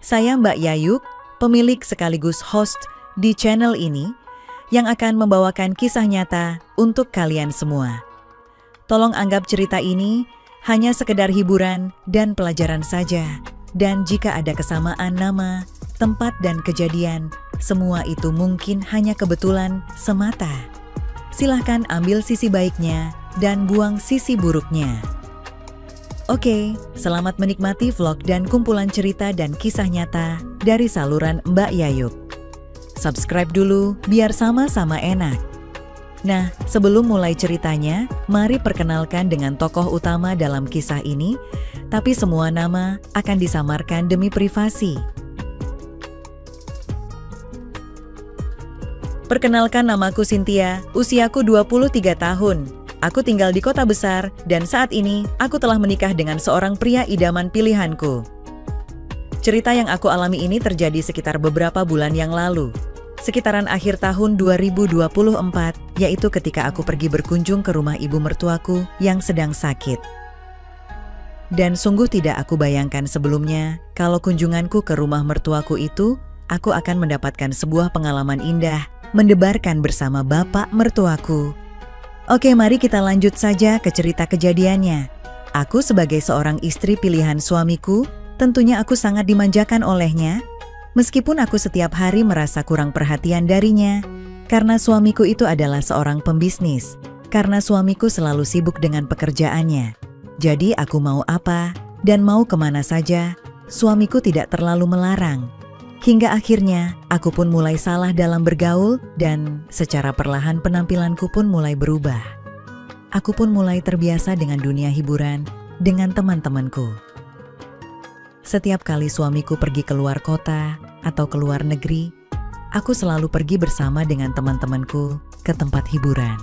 Saya Mbak Yayuk, pemilik sekaligus host di channel ini yang akan membawakan kisah nyata untuk kalian semua. Tolong anggap cerita ini hanya sekedar hiburan dan pelajaran saja. Dan jika ada kesamaan nama, tempat dan kejadian, semua itu mungkin hanya kebetulan semata. Silahkan ambil sisi baiknya dan buang sisi buruknya. Oke, selamat menikmati vlog dan kumpulan cerita dan kisah nyata dari saluran Mbak Yayuk. Subscribe dulu biar sama-sama enak. Nah, sebelum mulai ceritanya, mari perkenalkan dengan tokoh utama dalam kisah ini, tapi semua nama akan disamarkan demi privasi. Perkenalkan, namaku Cynthia, usiaku 23 tahun. Aku tinggal di kota besar, dan saat ini aku telah menikah dengan seorang pria idaman pilihanku. Cerita yang aku alami ini terjadi sekitar beberapa bulan yang lalu. Sekitaran akhir tahun 2024, yaitu ketika aku pergi berkunjung ke rumah ibu mertuaku yang sedang sakit. Dan sungguh tidak aku bayangkan sebelumnya, kalau kunjunganku ke rumah mertuaku itu, aku akan mendapatkan sebuah pengalaman indah, mendebarkan bersama bapak mertuaku. Oke, mari kita lanjut saja ke cerita kejadiannya. Aku sebagai seorang istri pilihan suamiku, tentunya aku sangat dimanjakan olehnya. Meskipun aku setiap hari merasa kurang perhatian darinya, karena suamiku itu adalah seorang pembisnis, karena suamiku selalu sibuk dengan pekerjaannya. Jadi aku mau apa, dan mau kemana saja, suamiku tidak terlalu melarang. Hingga akhirnya, aku pun mulai salah dalam bergaul dan secara perlahan penampilanku pun mulai berubah. Aku pun mulai terbiasa dengan dunia hiburan, dengan teman-temanku. Setiap kali suamiku pergi keluar kota atau keluar negeri, aku selalu pergi bersama dengan teman-temanku ke tempat hiburan.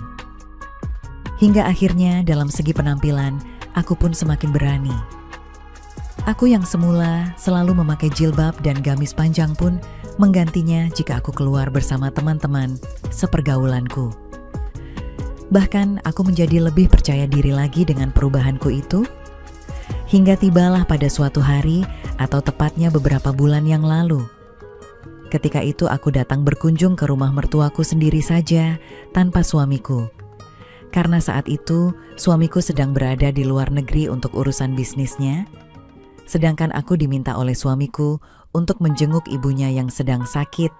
Hingga akhirnya dalam segi penampilan, aku pun semakin berani. Aku yang semula selalu memakai jilbab dan gamis panjang pun menggantinya jika aku keluar bersama teman-teman sepergaulanku. Bahkan aku menjadi lebih percaya diri lagi dengan perubahanku itu, hingga tibalah pada suatu hari atau tepatnya beberapa bulan yang lalu. Ketika itu aku datang berkunjung ke rumah mertuaku sendiri saja tanpa suamiku. Karena saat itu suamiku sedang berada di luar negeri untuk urusan bisnisnya, sedangkan aku diminta oleh suamiku untuk menjenguk ibunya yang sedang sakit.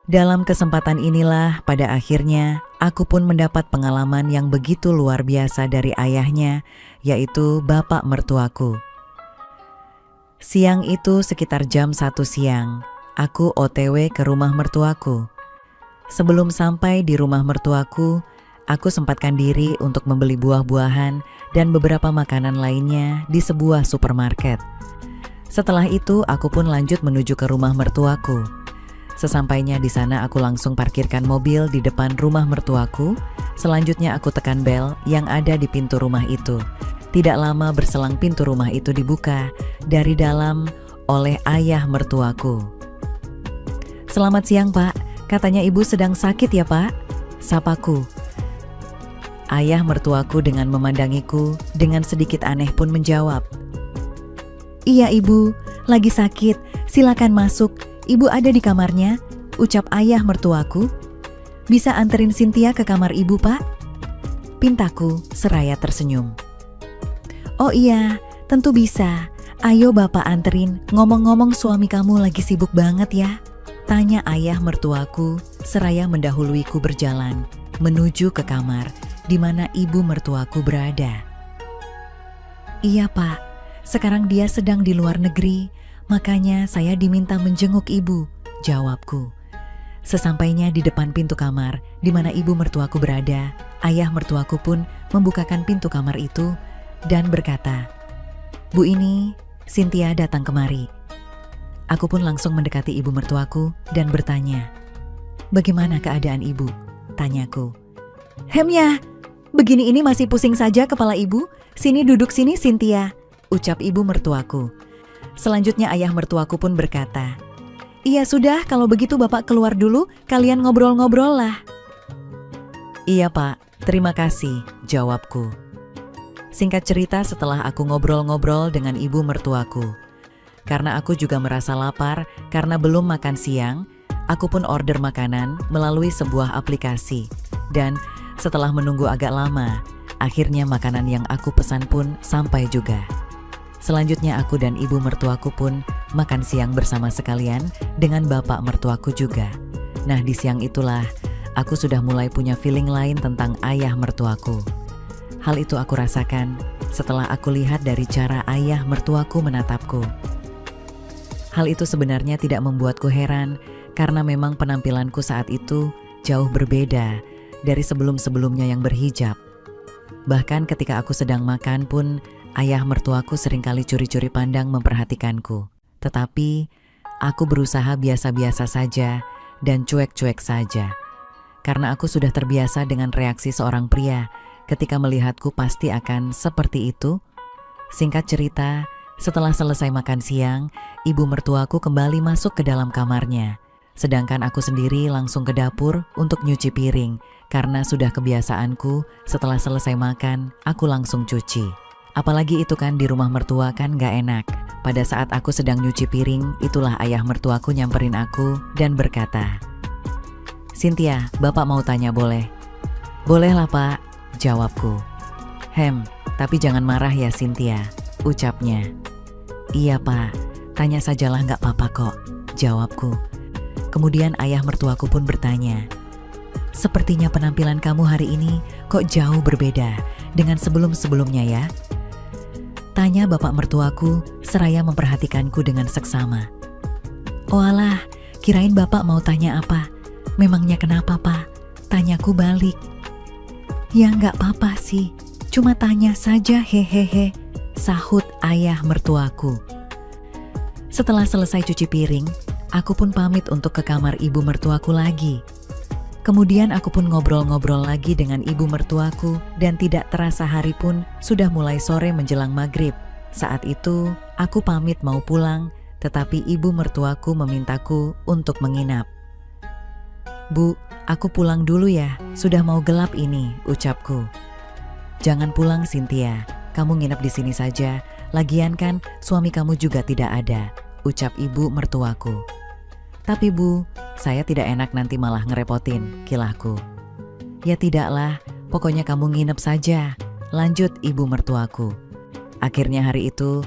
Dalam kesempatan inilah pada akhirnya aku pun mendapat pengalaman yang begitu luar biasa dari ayahnya, yaitu bapak mertuaku. Siang itu sekitar jam 1 siang, aku OTW ke rumah mertuaku. Sebelum sampai di rumah mertuaku, aku sempatkan diri untuk membeli buah-buahan dan beberapa makanan lainnya di sebuah supermarket. Setelah itu, aku pun lanjut menuju ke rumah mertuaku. Sesampainya di sana, aku langsung parkirkan mobil di depan rumah mertuaku. Selanjutnya, aku tekan bel yang ada di pintu rumah itu. Tidak lama berselang pintu rumah itu dibuka dari dalam oleh ayah mertuaku. "Selamat siang, Pak. Katanya ibu sedang sakit ya, Pak?" sapaku. Ayah mertuaku dengan memandangiku dengan sedikit aneh pun menjawab, "Iya ibu, lagi sakit, silakan masuk, ibu ada di kamarnya," ucap ayah mertuaku. "Bisa anterin Cynthia ke kamar ibu, Pak?" pintaku seraya tersenyum. "Oh iya, tentu bisa, ayo bapak anterin, ngomong-ngomong suami kamu lagi sibuk banget ya?" tanya ayah mertuaku seraya mendahuluiku berjalan menuju ke kamar di mana ibu mertuaku berada. "Iya Pak, sekarang dia sedang di luar negeri, makanya saya diminta menjenguk ibu," jawabku. Sesampainya di depan pintu kamar di mana ibu mertuaku berada, ayah mertuaku pun membukakan pintu kamar itu dan berkata, "Bu, ini Cynthia datang kemari." Aku pun langsung mendekati ibu mertuaku dan bertanya, "Bagaimana keadaan ibu?" tanyaku. "Hemnya, begini ini masih pusing saja kepala ibu. Sini duduk sini Cynthia," ucap ibu mertuaku. Selanjutnya ayah mertuaku pun berkata, "Iya sudah, kalau begitu bapak keluar dulu, kalian ngobrol-ngobrol lah." "Iya Pak, terima kasih," jawabku. Singkat cerita, setelah aku ngobrol-ngobrol dengan ibu mertuaku, Karena aku juga merasa lapar karena belum makan siang, aku pun order makanan melalui sebuah aplikasi. Dan setelah menunggu agak lama, akhirnya makanan yang aku pesan pun sampai juga. Selanjutnya aku dan ibu mertuaku pun makan siang bersama sekalian dengan bapak mertuaku juga. Nah, di siang itulah aku sudah mulai punya feeling lain tentang ayah mertuaku. Hal itu aku rasakan setelah aku lihat dari cara ayah mertuaku menatapku. Hal itu sebenarnya tidak membuatku heran karena memang penampilanku saat itu jauh berbeda dari sebelum-sebelumnya yang berhijab. Bahkan ketika aku sedang makan pun ayah mertuaku seringkali curi-curi pandang memperhatikanku. Tetapi aku berusaha biasa-biasa saja dan cuek-cuek saja. Karena aku sudah terbiasa dengan reaksi seorang pria ketika melihatku pasti akan seperti itu. Singkat cerita, setelah selesai makan siang, ibu mertuaku kembali masuk ke dalam kamarnya. Sedangkan aku sendiri langsung ke dapur untuk nyuci piring. Karena sudah kebiasaanku, setelah selesai makan, aku langsung cuci. Apalagi itu kan di rumah mertua kan gak enak. Pada saat aku sedang nyuci piring, itulah ayah mertuaku nyamperin aku dan berkata, "Cynthia, bapak mau tanya boleh?" "Boleh lah pak," jawabku. Tapi jangan marah ya Cynthia," ucapnya. "Iya pak, tanya sajalah gak apa-apa kok," jawabku. Kemudian ayah mertuaku pun bertanya, "Sepertinya penampilan kamu hari ini kok jauh berbeda dengan sebelum-sebelumnya ya?" Tanya bapak mertuaku seraya memperhatikanku dengan seksama. "Oh alah, kirain bapak mau tanya apa? Memangnya kenapa pak?" Tanyaku balik. "Ya nggak apa-apa sih, cuma tanya saja hehehe," sahut ayah mertuaku. Setelah selesai cuci piring, aku pun pamit untuk ke kamar ibu mertuaku lagi. Kemudian aku pun ngobrol-ngobrol lagi dengan ibu mertuaku dan tidak terasa hari pun sudah mulai sore menjelang maghrib. Saat itu aku pamit mau pulang, tetapi ibu mertuaku memintaku untuk menginap. "Bu, aku pulang dulu ya, sudah mau gelap ini," ucapku. "Jangan pulang Cynthia, kamu nginap di sini saja, lagian kan suami kamu juga tidak ada," ucap ibu mertuaku. "Tapi bu, saya tidak enak nanti malah ngerepotin," kilahku. "Ya tidaklah, pokoknya kamu nginep saja," lanjut ibu mertuaku. Akhirnya hari itu,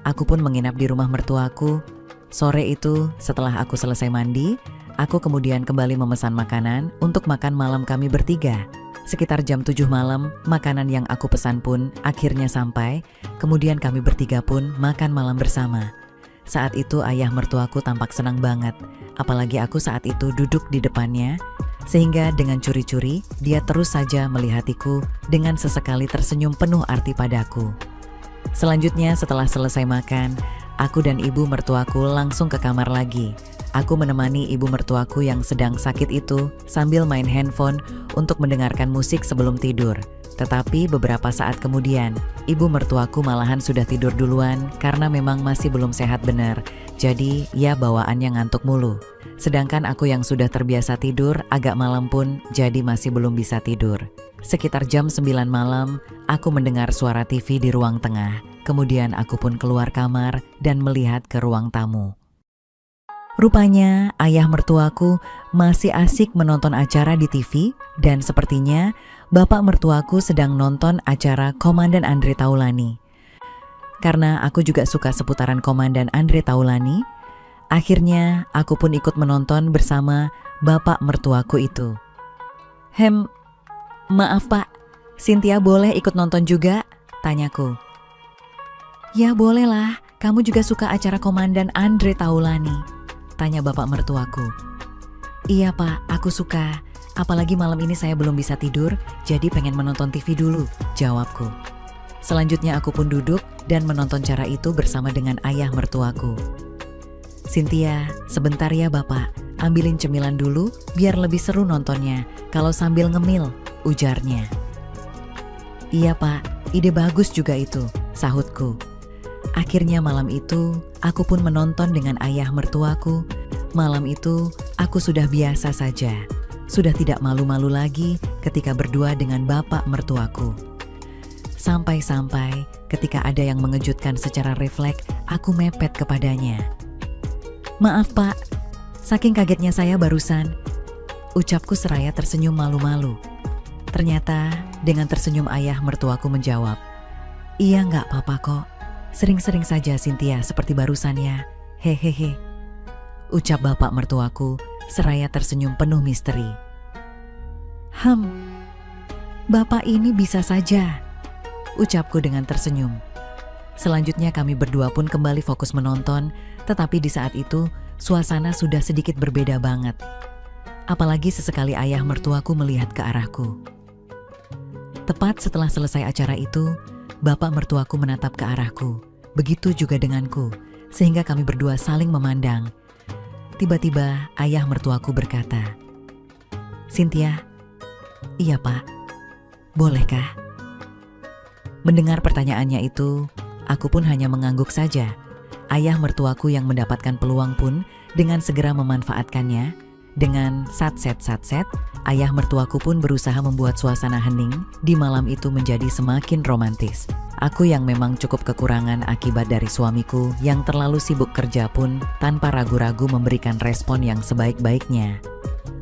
aku pun menginap di rumah mertuaku. Sore itu, setelah aku selesai mandi, aku kemudian kembali memesan makanan untuk makan malam kami bertiga. Sekitar jam 7 malam, makanan yang aku pesan pun akhirnya sampai, kemudian kami bertiga pun makan malam bersama. Saat itu ayah mertuaku tampak senang banget, apalagi aku saat itu duduk di depannya, sehingga dengan curi-curi dia terus saja melihatiku dengan sesekali tersenyum penuh arti padaku. Selanjutnya setelah selesai makan, aku dan ibu mertuaku langsung ke kamar lagi. Aku menemani ibu mertuaku yang sedang sakit itu sambil main handphone untuk mendengarkan musik sebelum tidur. Tetapi beberapa saat kemudian, ibu mertuaku malahan sudah tidur duluan karena memang masih belum sehat benar. Jadi, ya bawaannya ngantuk mulu. Sedangkan aku yang sudah terbiasa tidur agak malam pun jadi masih belum bisa tidur. Sekitar jam 9 malam, aku mendengar suara TV di ruang tengah. Kemudian aku pun keluar kamar dan melihat ke ruang tamu. Rupanya ayah mertuaku masih asik menonton acara di TV dan sepertinya bapak mertuaku sedang nonton acara Komandan Andre Taulani. Karena aku juga suka seputaran Komandan Andre Taulani, akhirnya aku pun ikut menonton bersama bapak mertuaku itu. Maaf pak, Cynthia boleh ikut nonton juga?" tanyaku. "Ya bolehlah, kamu juga suka acara Komandan Andre Taulani?" tanya bapak mertuaku. "Iya pak, aku suka. Apalagi malam ini saya belum bisa tidur, jadi pengen menonton TV dulu," jawabku. Selanjutnya aku pun duduk dan menonton cara itu bersama dengan ayah mertuaku. "Cynthia, sebentar ya bapak, ambilin cemilan dulu biar lebih seru nontonnya kalau sambil ngemil," ujarnya. "Iya pak, ide bagus juga itu," sahutku. Akhirnya malam itu, aku pun menonton dengan ayah mertuaku. Malam itu, aku sudah biasa saja. Sudah tidak malu-malu lagi ketika berdua dengan bapak mertuaku. Sampai-sampai Ketika ada yang mengejutkan secara refleks, aku mepet kepadanya. "Maaf Pak, saking kagetnya saya barusan," ucapku seraya tersenyum malu-malu. Ternyata dengan tersenyum ayah mertuaku menjawab, "Iya nggak apa-apa kok, sering-sering saja Cynthia seperti barusan ya, hehehe," ucap bapak mertuaku seraya tersenyum penuh misteri. Bapak ini bisa saja," ucapku dengan tersenyum. Selanjutnya kami berdua pun kembali fokus menonton, tetapi di saat itu suasana sudah sedikit berbeda banget. Apalagi sesekali ayah mertuaku melihat ke arahku. Tepat setelah selesai acara itu, bapak mertuaku menatap ke arahku. Begitu juga denganku, sehingga kami berdua saling memandang. Tiba-tiba ayah mertuaku berkata, "Cynthia." "Iya Pak, bolehkah?" Mendengar pertanyaannya itu, aku pun hanya mengangguk saja. Ayah mertuaku yang mendapatkan peluang pun dengan segera memanfaatkannya. Dengan satset, ayah mertuaku pun berusaha membuat suasana hening di malam itu menjadi semakin romantis. Aku yang memang cukup kekurangan akibat dari suamiku yang terlalu sibuk kerja pun tanpa ragu-ragu memberikan respon yang sebaik-baiknya.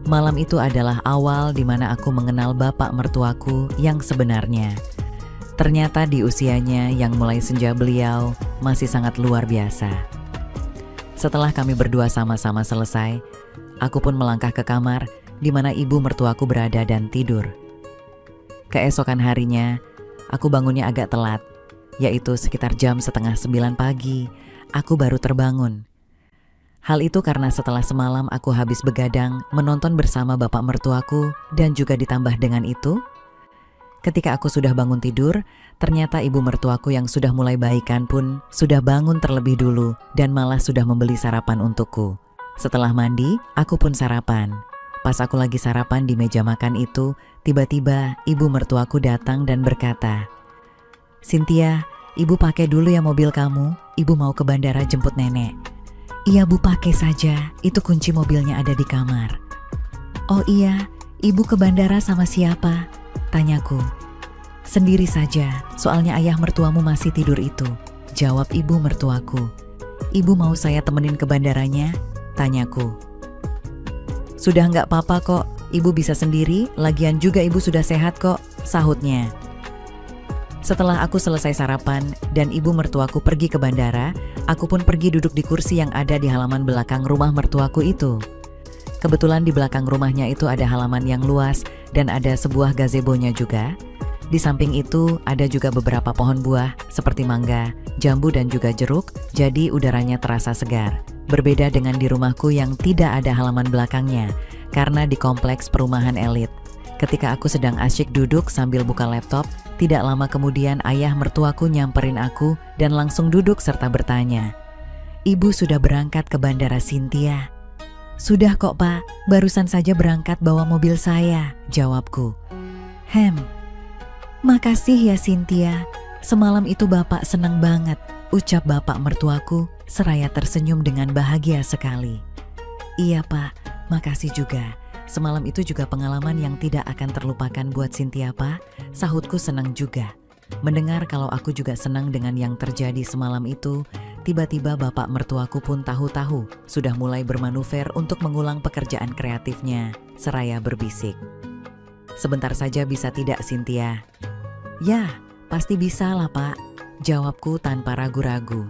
Malam itu adalah awal di mana aku mengenal bapak mertuaku yang sebenarnya. Ternyata di usianya yang mulai senja beliau masih sangat luar biasa. Setelah kami berdua sama-sama selesai, aku pun melangkah ke kamar di mana ibu mertuaku berada dan tidur. Keesokan harinya, aku bangunnya agak telat, yaitu sekitar jam 8:30 pagi, aku baru terbangun. Hal itu karena setelah semalam aku habis begadang menonton bersama bapak mertuaku dan juga ditambah dengan itu, ketika aku sudah bangun tidur, ternyata ibu mertuaku yang sudah mulai baikan pun sudah bangun terlebih dulu dan malah sudah membeli sarapan untukku. Setelah mandi, aku pun sarapan. Pas aku lagi sarapan di meja makan itu, tiba-tiba ibu mertuaku datang dan berkata, "Cynthia, ibu pakai dulu ya mobil kamu, ibu mau ke bandara jemput nenek." "Iya Bu, pakai saja, itu kunci mobilnya ada di kamar." "Oh iya, ibu ke bandara sama siapa?" tanyaku. "Sendiri saja, soalnya ayah mertuamu masih tidur itu," jawab ibu mertuaku. "Ibu mau saya temenin ke bandaranya?" tanyaku. "Sudah nggak apa-apa kok, ibu bisa sendiri, lagian juga ibu sudah sehat kok," sahutnya. Setelah aku selesai sarapan dan ibu mertuaku pergi ke bandara, aku pun pergi duduk di kursi yang ada di halaman belakang rumah mertuaku itu. Kebetulan di belakang rumahnya itu ada halaman yang luas dan ada sebuah gazebo-nya juga. Di samping itu ada juga beberapa pohon buah seperti mangga, jambu dan juga jeruk, jadi udaranya terasa segar. Berbeda dengan di rumahku yang tidak ada halaman belakangnya, karena di kompleks perumahan elit. Ketika aku sedang asyik duduk sambil buka laptop, tidak lama kemudian ayah mertuaku nyamperin aku dan langsung duduk serta bertanya, "Ibu sudah berangkat ke bandara Cynthia?" "Sudah kok Pak, barusan saja berangkat bawa mobil saya," jawabku. "Makasih ya Cynthia, semalam itu Bapak senang banget," ucap bapak mertuaku seraya tersenyum dengan bahagia sekali. "Iya Pak, makasih juga. Semalam itu juga pengalaman yang tidak akan terlupakan buat Cynthia Pak," sahutku senang juga. Mendengar kalau aku juga senang dengan yang terjadi semalam itu, tiba-tiba bapak mertuaku pun tahu-tahu sudah mulai bermanuver untuk mengulang pekerjaan kreatifnya, seraya berbisik, "Sebentar saja bisa tidak Cynthia?" "Ya, pasti bisa lah Pak," jawabku tanpa ragu-ragu.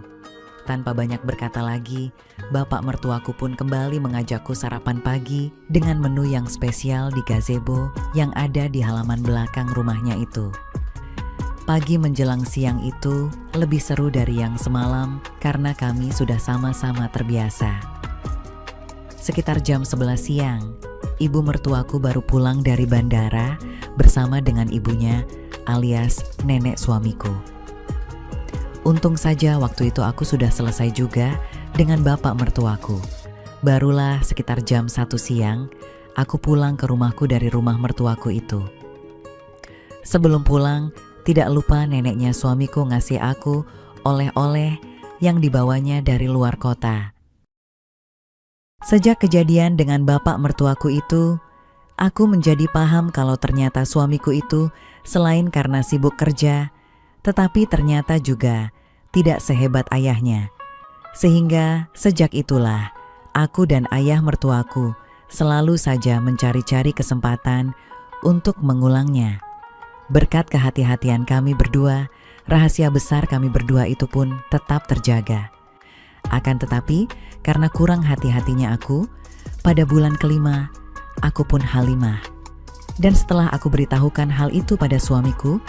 Tanpa banyak berkata lagi, bapak mertuaku pun kembali mengajakku sarapan pagi dengan menu yang spesial di gazebo yang ada di halaman belakang rumahnya itu. Pagi menjelang siang itu lebih seru dari yang semalam karena kami sudah sama-sama terbiasa. Sekitar jam 11 siang, ibu mertuaku baru pulang dari bandara bersama dengan ibunya alias nenek suamiku. Untung saja waktu itu aku sudah selesai juga dengan bapak mertuaku. Barulah sekitar jam 1 siang, aku pulang ke rumahku dari rumah mertuaku itu. Sebelum pulang, tidak lupa neneknya suamiku ngasih aku oleh-oleh yang dibawanya dari luar kota. Sejak kejadian dengan bapak mertuaku itu, aku menjadi paham kalau ternyata suamiku itu selain karena sibuk kerja, tetapi ternyata juga tidak sehebat ayahnya. Sehingga sejak itulah aku dan ayah mertuaku selalu saja mencari-cari kesempatan untuk mengulangnya. Berkat kehati-hatian kami berdua, rahasia besar kami berdua itu pun tetap terjaga. Akan tetapi, karena kurang hati-hatinya aku, pada bulan kelima, aku pun halimah. Dan setelah aku beritahukan hal itu pada suamiku,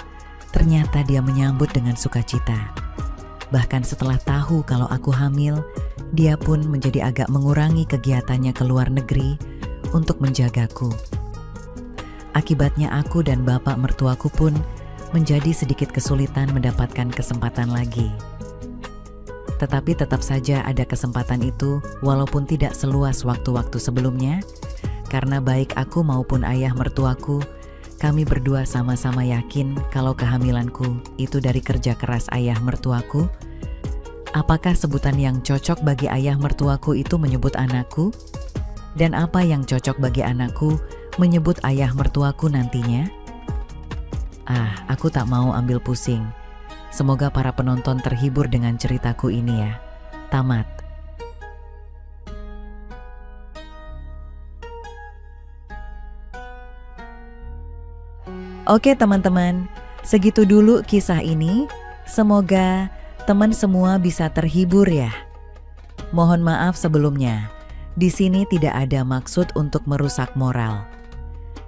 ternyata dia menyambut dengan sukacita. Bahkan setelah tahu kalau aku hamil, dia pun menjadi agak mengurangi kegiatannya ke luar negeri untuk menjagaku. Akibatnya aku dan bapak mertuaku pun menjadi sedikit kesulitan mendapatkan kesempatan lagi. Tetapi tetap saja ada kesempatan itu walaupun tidak seluas waktu-waktu sebelumnya, karena baik aku maupun ayah mertuaku, kami berdua sama-sama yakin kalau kehamilanku itu dari kerja keras ayah mertuaku. Apakah sebutan yang cocok bagi ayah mertuaku itu menyebut anakku? Dan apa yang cocok bagi anakku menyebut ayah mertuaku nantinya? Aku tak mau ambil pusing. Semoga para penonton terhibur dengan ceritaku ini ya. Tamat. Oke teman-teman, segitu dulu kisah ini. Semoga teman semua bisa terhibur ya. Mohon maaf sebelumnya. Di sini tidak ada maksud untuk merusak moral.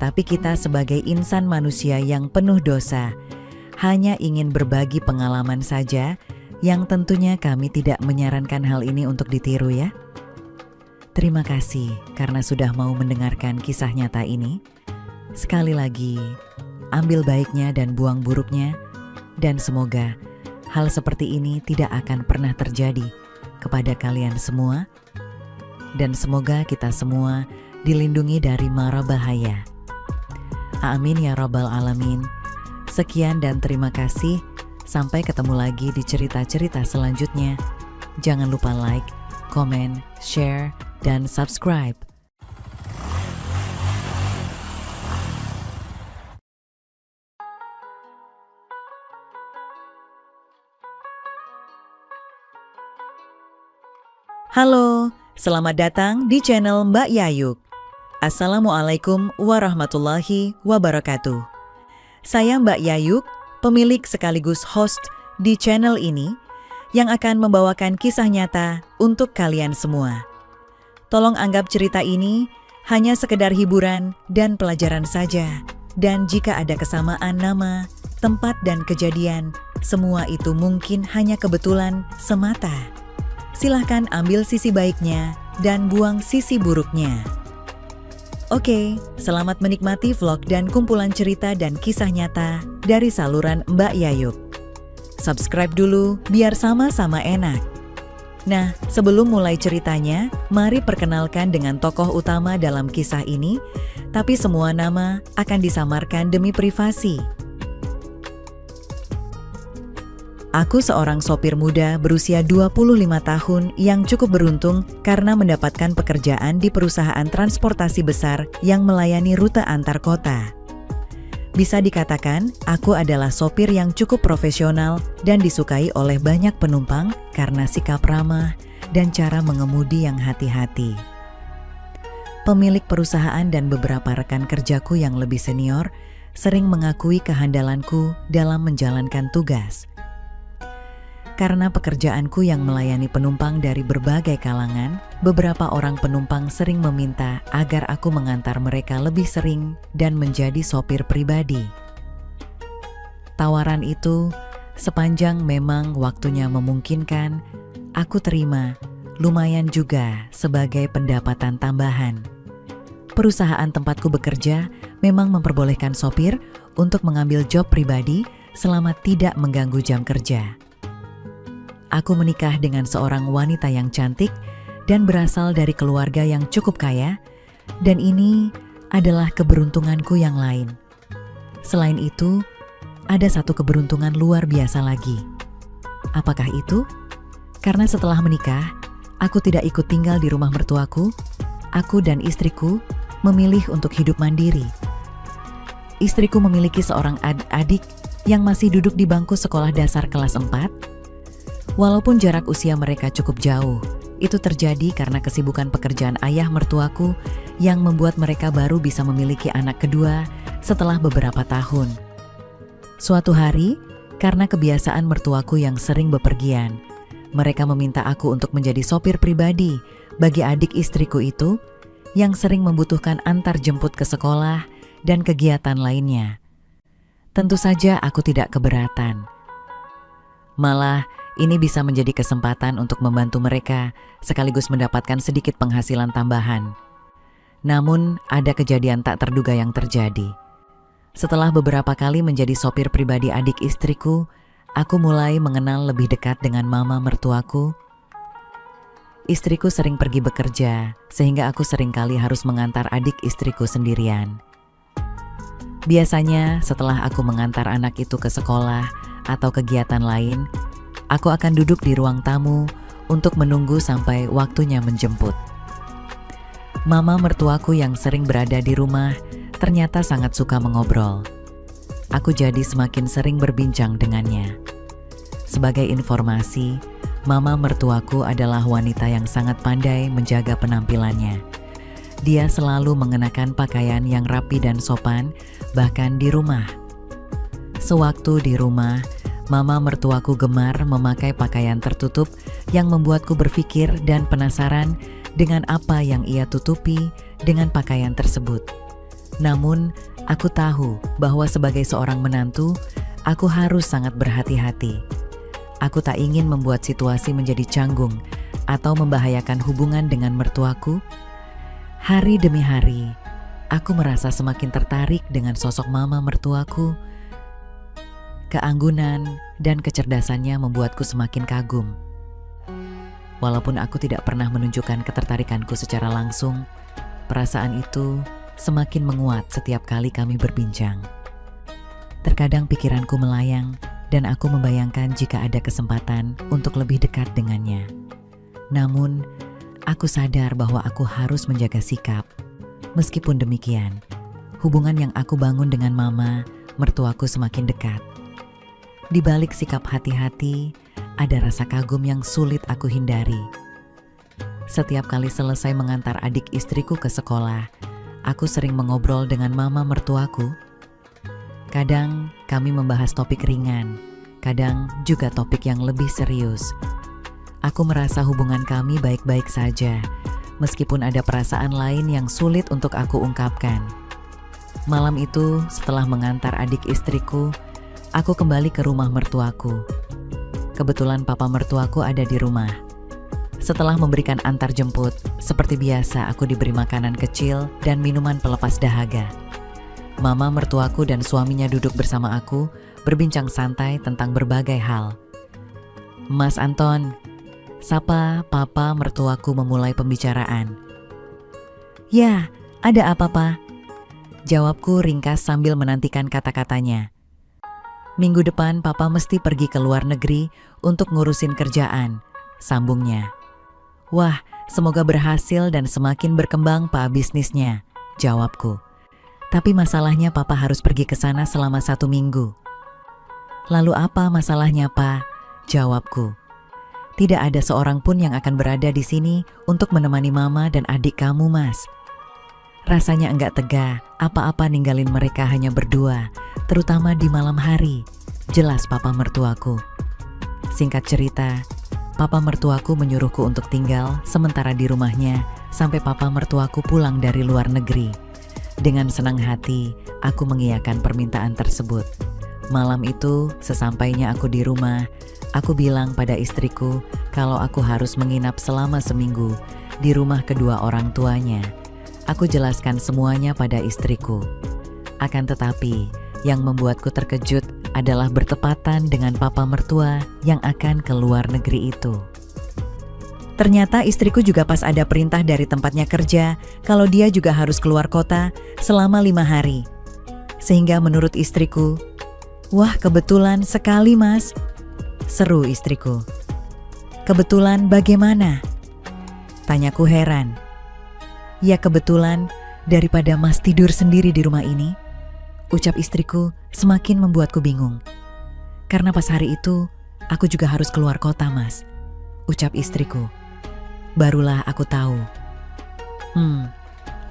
Tapi kita sebagai insan manusia yang penuh dosa, hanya ingin berbagi pengalaman saja, yang tentunya kami tidak menyarankan hal ini untuk ditiru ya. Terima kasih karena sudah mau mendengarkan kisah nyata ini. Sekali lagi, ambil baiknya dan buang buruknya, dan semoga hal seperti ini tidak akan pernah terjadi kepada kalian semua. Dan semoga kita semua dilindungi dari mara bahaya. Amin ya rabbal alamin. Sekian dan terima kasih. Sampai ketemu lagi di cerita-cerita selanjutnya. Jangan lupa like, komen, share, dan subscribe. Halo, selamat datang di channel Mbak Yayuk. Assalamualaikum warahmatullahi wabarakatuh. Saya Mbak Yayuk, pemilik sekaligus host di channel ini yang akan membawakan kisah nyata untuk kalian semua. Tolong anggap cerita ini hanya sekedar hiburan dan pelajaran saja. Dan jika ada kesamaan nama, tempat dan kejadian, semua itu mungkin hanya kebetulan semata. Silahkan ambil sisi baiknya dan buang sisi buruknya. Oke, selamat menikmati vlog dan kumpulan cerita dan kisah nyata dari saluran Mbak Yayuk. Subscribe dulu biar sama-sama enak. Nah, sebelum mulai ceritanya, mari perkenalkan dengan tokoh utama dalam kisah ini, tapi semua nama akan disamarkan demi privasi. Aku seorang sopir muda berusia 25 tahun yang cukup beruntung karena mendapatkan pekerjaan di perusahaan transportasi besar yang melayani rute antar kota. Bisa dikatakan, aku adalah sopir yang cukup profesional dan disukai oleh banyak penumpang karena sikap ramah dan cara mengemudi yang hati-hati. Pemilik perusahaan dan beberapa rekan kerjaku yang lebih senior sering mengakui kehandalanku dalam menjalankan tugas. Karena pekerjaanku yang melayani penumpang dari berbagai kalangan, beberapa orang penumpang sering meminta agar aku mengantar mereka lebih sering dan menjadi sopir pribadi. Tawaran itu, sepanjang memang waktunya memungkinkan, aku terima, lumayan juga sebagai pendapatan tambahan. Perusahaan tempatku bekerja memang memperbolehkan sopir untuk mengambil job pribadi selama tidak mengganggu jam kerja. Aku menikah dengan seorang wanita yang cantik dan berasal dari keluarga yang cukup kaya, dan ini adalah keberuntunganku yang lain. Selain itu, ada satu keberuntungan luar biasa lagi. Apakah itu? Karena setelah menikah, aku tidak ikut tinggal di rumah mertuaku. Aku dan istriku memilih untuk hidup mandiri. Istriku memiliki seorang adik yang masih duduk di bangku sekolah dasar kelas 4. Walaupun jarak usia mereka cukup jauh, itu terjadi karena kesibukan pekerjaan ayah mertuaku yang membuat mereka baru bisa memiliki anak kedua setelah beberapa tahun. Suatu hari, karena kebiasaan mertuaku yang sering bepergian, mereka meminta aku untuk menjadi sopir pribadi bagi adik istriku itu yang sering membutuhkan antar jemput ke sekolah dan kegiatan lainnya. Tentu saja aku tidak keberatan. Malah, ini bisa menjadi kesempatan untuk membantu mereka sekaligus mendapatkan sedikit penghasilan tambahan. Namun, ada kejadian tak terduga yang terjadi. Setelah beberapa kali menjadi sopir pribadi adik istriku, aku mulai mengenal lebih dekat dengan mama mertuaku. Istriku sering pergi bekerja, sehingga aku seringkali harus mengantar adik istriku sendirian. Biasanya setelah aku mengantar anak itu ke sekolah atau kegiatan lain, aku akan duduk di ruang tamu untuk menunggu sampai waktunya menjemput. Mama mertuaku yang sering berada di rumah ternyata sangat suka mengobrol. Aku jadi semakin sering berbincang dengannya. Sebagai informasi, mama mertuaku adalah wanita yang sangat pandai menjaga penampilannya. Dia selalu mengenakan pakaian yang rapi dan sopan, bahkan di rumah. Sewaktu di rumah, mama mertuaku gemar memakai pakaian tertutup yang membuatku berpikir dan penasaran dengan apa yang ia tutupi dengan pakaian tersebut. Namun, aku tahu bahwa sebagai seorang menantu, aku harus sangat berhati-hati. Aku tak ingin membuat situasi menjadi canggung atau membahayakan hubungan dengan mertuaku. Hari demi hari, aku merasa semakin tertarik dengan sosok mama mertuaku. Keanggunan dan kecerdasannya membuatku semakin kagum. Walaupun aku tidak pernah menunjukkan ketertarikanku secara langsung, perasaan itu semakin menguat setiap kali kami berbincang. Terkadang pikiranku melayang dan aku membayangkan jika ada kesempatan untuk lebih dekat dengannya. Namun, aku sadar bahwa aku harus menjaga sikap. Meskipun demikian, hubungan yang aku bangun dengan mama mertuaku semakin dekat. Di balik sikap hati-hati, ada rasa kagum yang sulit aku hindari. Setiap kali selesai mengantar adik istriku ke sekolah, aku sering mengobrol dengan mama mertuaku. Kadang kami membahas topik ringan, kadang juga topik yang lebih serius. Aku merasa hubungan kami baik-baik saja, meskipun ada perasaan lain yang sulit untuk aku ungkapkan. Malam itu, setelah mengantar adik istriku, aku kembali ke rumah mertuaku. Kebetulan papa mertuaku ada di rumah. Setelah memberikan antar jemput, seperti biasa aku diberi makanan kecil dan minuman pelepas dahaga. Mama mertuaku dan suaminya duduk bersama aku, berbincang santai tentang berbagai hal. Mas Anton, sapa papa mertuaku memulai pembicaraan. Ya, ada apa Pak? Jawabku ringkas sambil menantikan kata-katanya. Minggu depan papa mesti pergi ke luar negeri untuk ngurusin kerjaan, sambungnya. Wah, semoga berhasil dan semakin berkembang Pak bisnisnya, jawabku. Tapi masalahnya papa harus pergi ke sana selama 1 minggu. Lalu apa masalahnya Pak? Jawabku. Tidak ada seorang pun yang akan berada di sini untuk menemani mama dan adik kamu, Mas. Rasanya enggak tega, apa-apa ninggalin mereka hanya berdua, terutama di malam hari, jelas papa mertuaku. Singkat cerita, papa mertuaku menyuruhku untuk tinggal sementara di rumahnya sampai papa mertuaku pulang dari luar negeri. Dengan senang hati, aku mengiyakan permintaan tersebut. Malam itu, sesampainya aku di rumah, aku bilang pada istriku kalau aku harus menginap selama 1 minggu di rumah kedua orang tuanya. Aku jelaskan semuanya pada istriku. Akan tetapi, yang membuatku terkejut adalah bertepatan dengan papa mertua yang akan ke luar negeri itu. Ternyata istriku juga pas ada perintah dari tempatnya kerja kalau dia juga harus keluar kota selama 5 hari. Sehingga menurut istriku, wah kebetulan sekali Mas, seru istriku. Kebetulan bagaimana? Tanyaku heran. Ya kebetulan, daripada Mas tidur sendiri di rumah ini, Ucap istriku semakin membuatku bingung. Karena pas hari itu, aku juga harus keluar kota, Mas. Ucap istriku. Barulah aku tahu.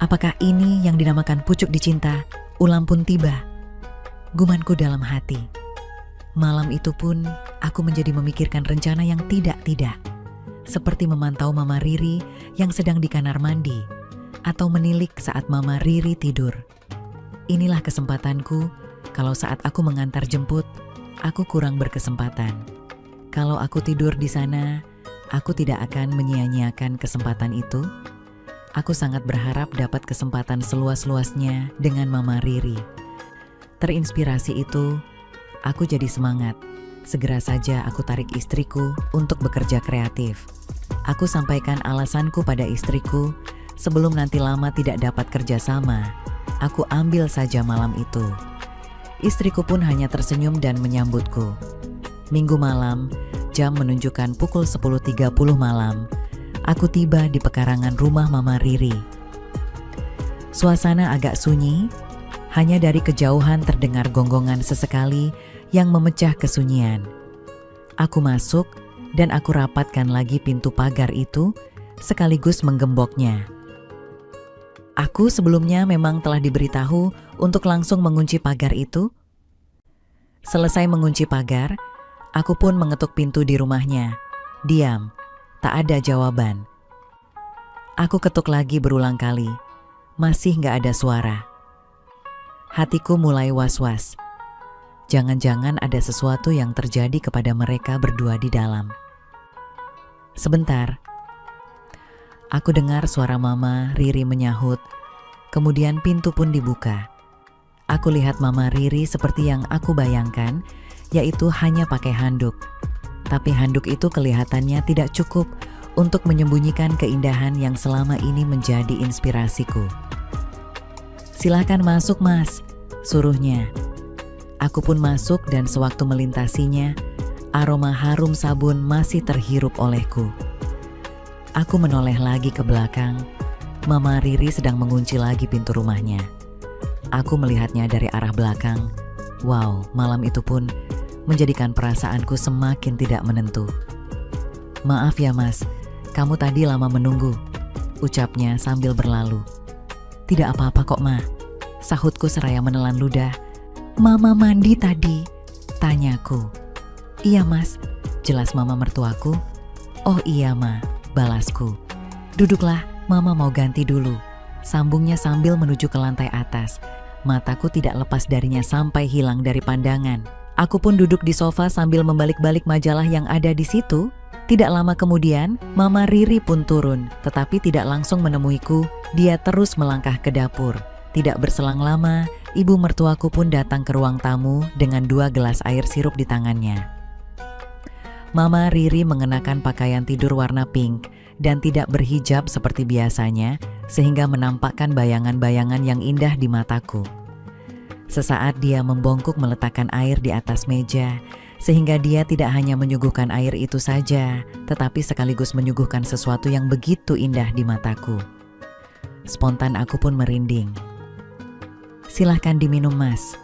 Apakah ini yang dinamakan pucuk dicinta? Ulam pun tiba. Gumanku dalam hati. Malam itu pun aku menjadi memikirkan rencana yang tidak-tidak. Seperti memantau Mama Riri yang sedang di kamar mandi, atau menilik saat Mama Riri tidur. Inilah kesempatanku kalau saat aku mengantar jemput, aku kurang berkesempatan. Kalau aku tidur di sana, aku tidak akan menyia-nyiakan kesempatan itu. Aku sangat berharap dapat kesempatan seluas-luasnya dengan Mama Riri. Terinspirasi itu, aku jadi semangat. Segera saja aku tarik istriku untuk bekerja kreatif. Aku sampaikan alasanku pada istriku, sebelum nanti lama tidak dapat kerja sama, aku ambil saja malam itu. Istriku pun hanya tersenyum dan menyambutku. Minggu malam, jam menunjukkan pukul 10.30 malam, aku tiba di pekarangan rumah Mama Riri. Suasana agak sunyi, hanya dari kejauhan terdengar gonggongan sesekali yang memecah kesunyian. Aku masuk dan aku rapatkan lagi pintu pagar itu sekaligus menggemboknya. Aku sebelumnya memang telah diberitahu untuk langsung mengunci pagar itu. Selesai mengunci pagar, aku pun mengetuk pintu di rumahnya. Diam, tak ada jawaban. Aku ketuk lagi berulang kali, masih gak ada suara. Hatiku mulai was-was. Jangan-jangan ada sesuatu yang terjadi kepada mereka berdua di dalam. Sebentar, aku dengar suara Mama Riri menyahut, kemudian pintu pun dibuka. Aku lihat Mama Riri seperti yang aku bayangkan, yaitu hanya pakai handuk. Tapi handuk itu kelihatannya tidak cukup untuk menyembunyikan keindahan yang selama ini menjadi inspirasiku. "Silakan masuk, Mas," suruhnya. Aku pun masuk dan sewaktu melintasinya, aroma harum sabun masih terhirup olehku. Aku menoleh lagi ke belakang. Mama Riri sedang mengunci lagi pintu rumahnya. Aku melihatnya dari arah belakang. Wow, malam itu pun menjadikan perasaanku semakin tidak menentu. "Maaf ya, Mas, kamu tadi lama menunggu," ucapnya sambil berlalu. "Tidak apa-apa kok, Ma," sahutku seraya menelan ludah. "Mama mandi tadi?" tanyaku. "Iya, Mas," jelas Mama mertuaku. "Oh iya, Ma," balasku. "Duduklah, Mama mau ganti dulu," sambungnya sambil menuju ke lantai atas. Mataku tidak lepas darinya sampai hilang dari pandangan. Aku pun duduk di sofa sambil membalik-balik majalah yang ada di situ. Tidak lama kemudian, Mama Riri pun turun, tetapi tidak langsung menemuiku. Dia terus melangkah ke dapur. Tidak berselang lama, ibu mertuaku pun datang ke ruang tamu dengan 2 gelas air sirup di tangannya. Mama Riri mengenakan pakaian tidur warna pink dan tidak berhijab seperti biasanya, sehingga menampakkan bayangan-bayangan yang indah di mataku. Sesaat dia membongkok meletakkan air di atas meja, sehingga dia tidak hanya menyuguhkan air itu saja, tetapi sekaligus menyuguhkan sesuatu yang begitu indah di mataku. Spontan aku pun merinding. "Silahkan diminum, Mas,"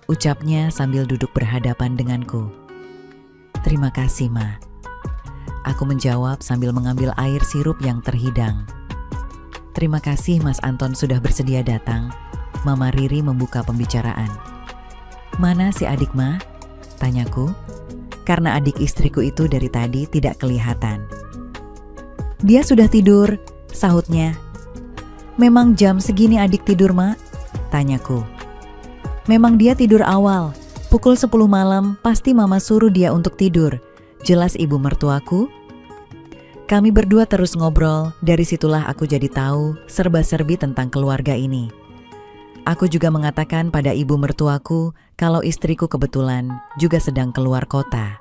ucapnya sambil duduk berhadapan denganku. "Terima kasih, Ma," aku menjawab sambil mengambil air sirup yang terhidang. "Terima kasih Mas Anton sudah bersedia datang." Mama Riri membuka pembicaraan. "Mana si adik, Ma?" tanyaku, karena adik istriku itu dari tadi tidak kelihatan. "Dia sudah tidur," sahutnya. "Memang jam segini adik tidur, Ma?" tanyaku. "Memang dia tidur awal. Pukul 10 malam pasti Mama suruh dia untuk tidur," jelas ibu mertuaku. Kami berdua terus ngobrol, dari situlah aku jadi tahu serba-serbi tentang keluarga ini. Aku juga mengatakan pada ibu mertuaku kalau istriku kebetulan juga sedang keluar kota.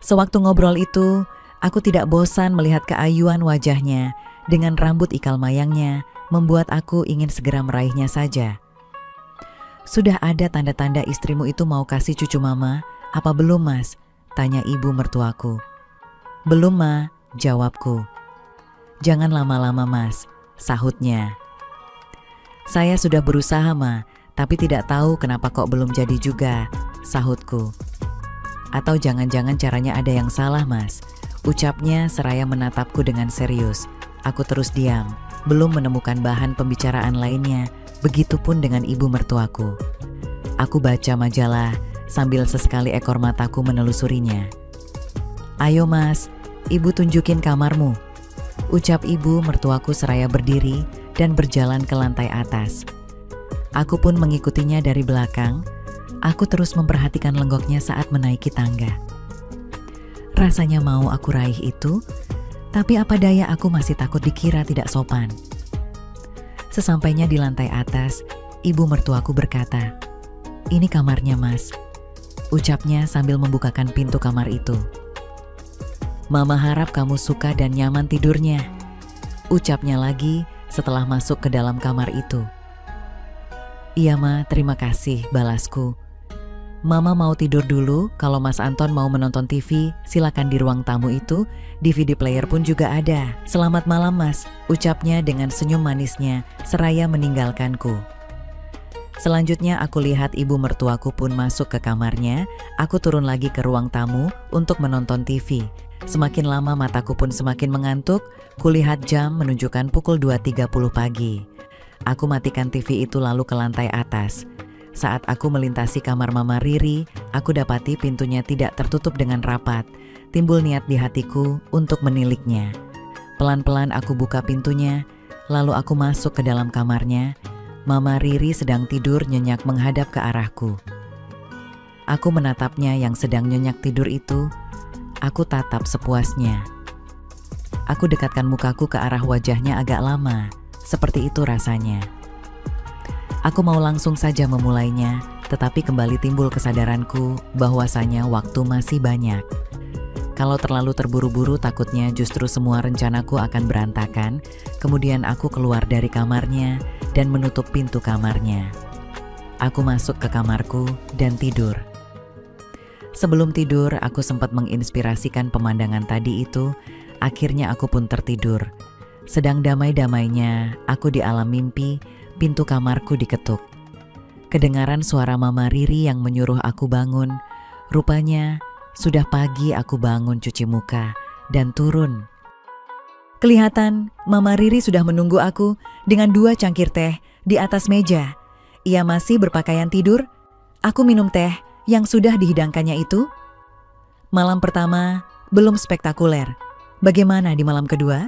Sewaktu ngobrol itu, aku tidak bosan melihat keayuan wajahnya dengan rambut ikal mayangnya, membuat aku ingin segera meraihnya saja. "Sudah ada tanda-tanda istrimu itu mau kasih cucu Mama? Apa belum, Mas?" tanya ibu mertuaku. "Belum, Ma," jawabku. "Jangan lama-lama, Mas," sahutnya. "Saya sudah berusaha, Ma, Tapi tidak tahu kenapa kok belum jadi juga, sahutku. Atau jangan-jangan caranya ada yang salah, Mas, ucapnya seraya menatapku dengan serius. Aku terus diam, belum menemukan bahan pembicaraan lainnya, begitupun dengan ibu mertuaku. Aku baca majalah sambil sesekali ekor mataku menelusurinya. Ayo Mas, ibu tunjukin kamarmu, ucap ibu mertuaku seraya berdiri dan berjalan ke lantai atas. Aku pun mengikutinya dari belakang. Aku terus memperhatikan lenggoknya saat menaiki tangga. Rasanya mau aku raih itu, tapi apa daya aku masih takut dikira tidak sopan. Sesampainya di lantai atas, ibu mertuaku berkata, "Ini kamarnya Mas," ucapnya sambil membukakan pintu kamar itu. "Mama harap kamu suka dan nyaman tidurnya," ucapnya lagi setelah masuk ke dalam kamar itu. "Iya Ma, terima kasih," balasku. "Mama mau tidur dulu, kalau Mas Anton mau menonton TV, silakan di ruang tamu itu, DVD player pun juga ada. Selamat malam Mas," ucapnya dengan senyum manisnya, seraya meninggalkanku. Selanjutnya aku lihat ibu mertuaku pun masuk ke kamarnya. Aku turun lagi ke ruang tamu untuk menonton TV. Semakin lama mataku pun semakin mengantuk. Kulihat jam menunjukkan pukul 2.30 pagi. Aku matikan TV itu lalu ke lantai atas. Saat aku melintasi kamar Mama Riri, aku dapati pintunya tidak tertutup dengan rapat. Timbul niat di hatiku untuk meniliknya. Pelan-pelan aku buka pintunya, lalu aku masuk ke dalam kamarnya. Mama Riri sedang tidur nyenyak menghadap ke arahku. Aku menatapnya yang sedang nyenyak tidur itu. Aku tatap sepuasnya. Aku dekatkan mukaku ke arah wajahnya agak lama. Seperti itu rasanya. Aku mau langsung saja memulainya, tetapi kembali timbul kesadaranku bahwasanya waktu masih banyak. Kalau terlalu terburu-buru takutnya justru semua rencanaku akan berantakan. Kemudian aku keluar dari kamarnya dan menutup pintu kamarnya. Aku masuk ke kamarku dan tidur. Sebelum tidur, aku sempat menginspirasikan pemandangan tadi itu. Akhirnya aku pun tertidur. Sedang damai-damainya, aku di alam mimpi, pintu kamarku diketuk. Kedengaran suara Mama Riri yang menyuruh aku bangun. Rupanya, sudah pagi aku bangun cuci muka dan turun. Kelihatan, Mama Riri sudah menunggu aku dengan 2 cangkir teh di atas meja. Ia masih berpakaian tidur. Aku minum teh yang sudah dihidangkannya itu. Malam pertama belum spektakuler. Bagaimana di malam kedua?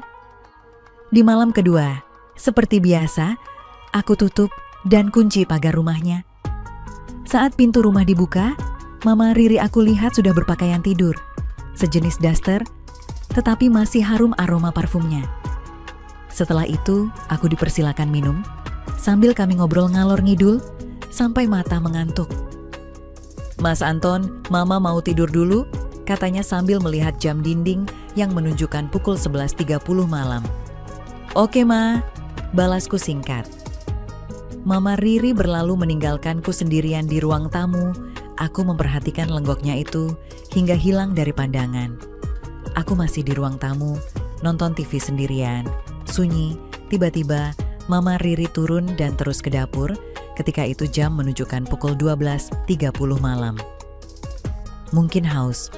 Di malam kedua, seperti biasa, aku tutup dan kunci pagar rumahnya. Saat pintu rumah dibuka, Mama Riri aku lihat sudah berpakaian tidur. Sejenis daster, tetapi masih harum aroma parfumnya. Setelah itu, aku dipersilakan minum, sambil kami ngobrol ngalor ngidul, sampai mata mengantuk. "Mas Anton, Mama mau tidur dulu," katanya sambil melihat jam dinding yang menunjukkan pukul 11.30 malam. "Oke Ma," balasku singkat. Mama Riri berlalu meninggalkanku sendirian di ruang tamu. Aku memperhatikan lenggoknya itu hingga hilang dari pandangan. Aku masih di ruang tamu, nonton TV sendirian, sunyi. Tiba-tiba Mama Riri turun dan terus ke dapur. Ketika itu jam menunjukkan pukul 12.30 malam. "Mungkin haus,"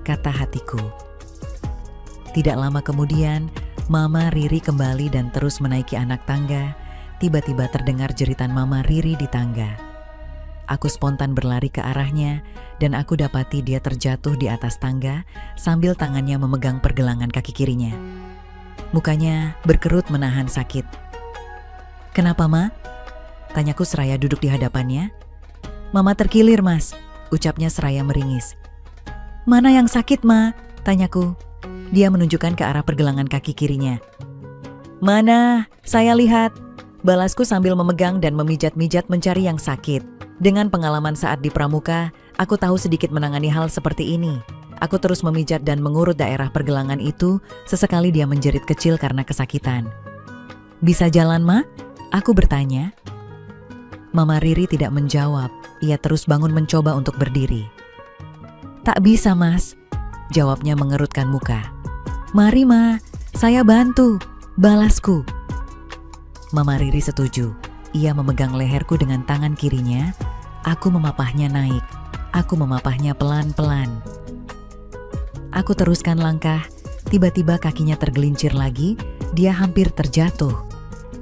kata hatiku. Tidak lama kemudian, Mama Riri kembali dan terus menaiki anak tangga. Tiba-tiba terdengar jeritan Mama Riri di tangga. Aku spontan berlari ke arahnya dan aku dapati dia terjatuh di atas tangga sambil tangannya memegang pergelangan kaki kirinya. Mukanya berkerut menahan sakit. "Kenapa, Ma?" tanyaku seraya duduk di hadapannya. "Mama terkilir, Mas," ucapnya seraya meringis. "Mana yang sakit, Ma?" tanyaku. Dia menunjukkan ke arah pergelangan kaki kirinya. "Mana? Saya lihat," balasku sambil memegang dan memijat-mijat mencari yang sakit. Dengan pengalaman saat di pramuka, aku tahu sedikit menangani hal seperti ini. Aku terus memijat dan mengurut daerah pergelangan itu. Sesekali dia menjerit kecil karena kesakitan. "Bisa jalan, Ma?" aku bertanya. Mama Riri tidak menjawab. Ia terus bangun mencoba untuk berdiri. "Tak bisa, Mas," jawabnya mengerutkan muka. "Mari, Ma, saya bantu," balasku. Mama Riri setuju. Ia memegang leherku dengan tangan kirinya. Aku memapahnya naik. Aku memapahnya pelan-pelan. Aku teruskan langkah. Tiba-tiba kakinya tergelincir lagi. Dia hampir terjatuh.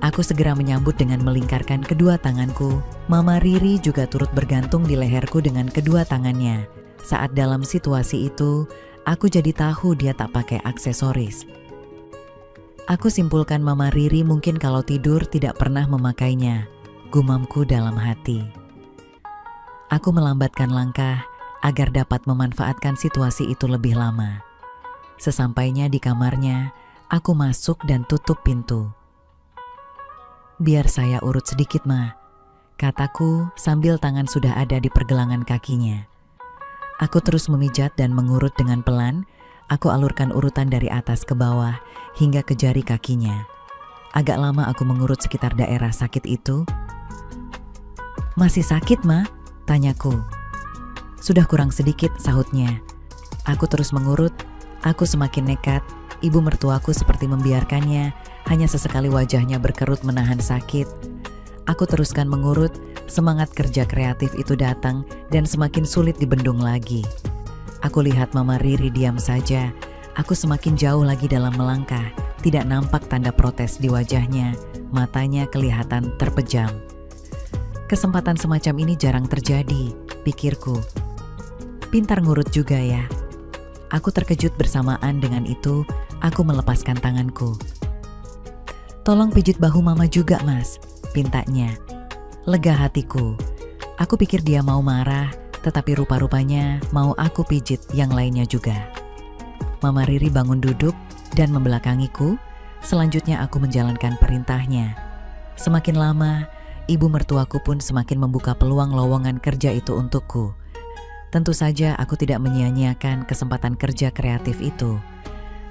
Aku segera menyambut dengan melingkarkan kedua tanganku. Mama Riri juga turut bergantung di leherku dengan kedua tangannya. Saat dalam situasi itu, aku jadi tahu dia tak pakai aksesoris. Aku simpulkan Mama Riri mungkin kalau tidur tidak pernah memakainya. Gumamku dalam hati. Aku melambatkan langkah agar dapat memanfaatkan situasi itu lebih lama. Sesampainya di kamarnya, aku masuk dan tutup pintu. "Biar saya urut sedikit, Ma," kataku sambil tangan sudah ada di pergelangan kakinya. Aku terus memijat dan mengurut dengan pelan. Aku alurkan urutan dari atas ke bawah hingga ke jari kakinya. Agak lama aku mengurut sekitar daerah sakit itu. "Masih sakit, Ma?" tanyaku. "Sudah kurang sedikit," sahutnya. Aku terus mengurut. Aku semakin nekat. Ibu mertuaku seperti membiarkannya. Hanya sesekali wajahnya berkerut menahan sakit. Aku teruskan mengurut. Semangat kerja kreatif itu datang dan semakin sulit dibendung lagi. Aku lihat Mama Riri diam saja. Aku semakin jauh lagi dalam melangkah. Tidak nampak tanda protes di wajahnya. Matanya kelihatan terpejam. Kesempatan semacam ini jarang terjadi, pikirku. Pintar ngurut juga ya. Aku terkejut bersamaan dengan itu. Aku melepaskan tanganku. "Tolong pijit bahu Mama juga, Mas," pintanya. Lega hatiku. Aku pikir dia mau marah, tetapi rupa-rupanya mau aku pijit yang lainnya juga. Mama Riri bangun duduk dan membelakangiku. Selanjutnya aku menjalankan perintahnya. Semakin lama, ibu mertuaku pun semakin membuka peluang lowongan kerja itu untukku. Tentu saja aku tidak menyia-nyiakan kesempatan kerja kreatif itu.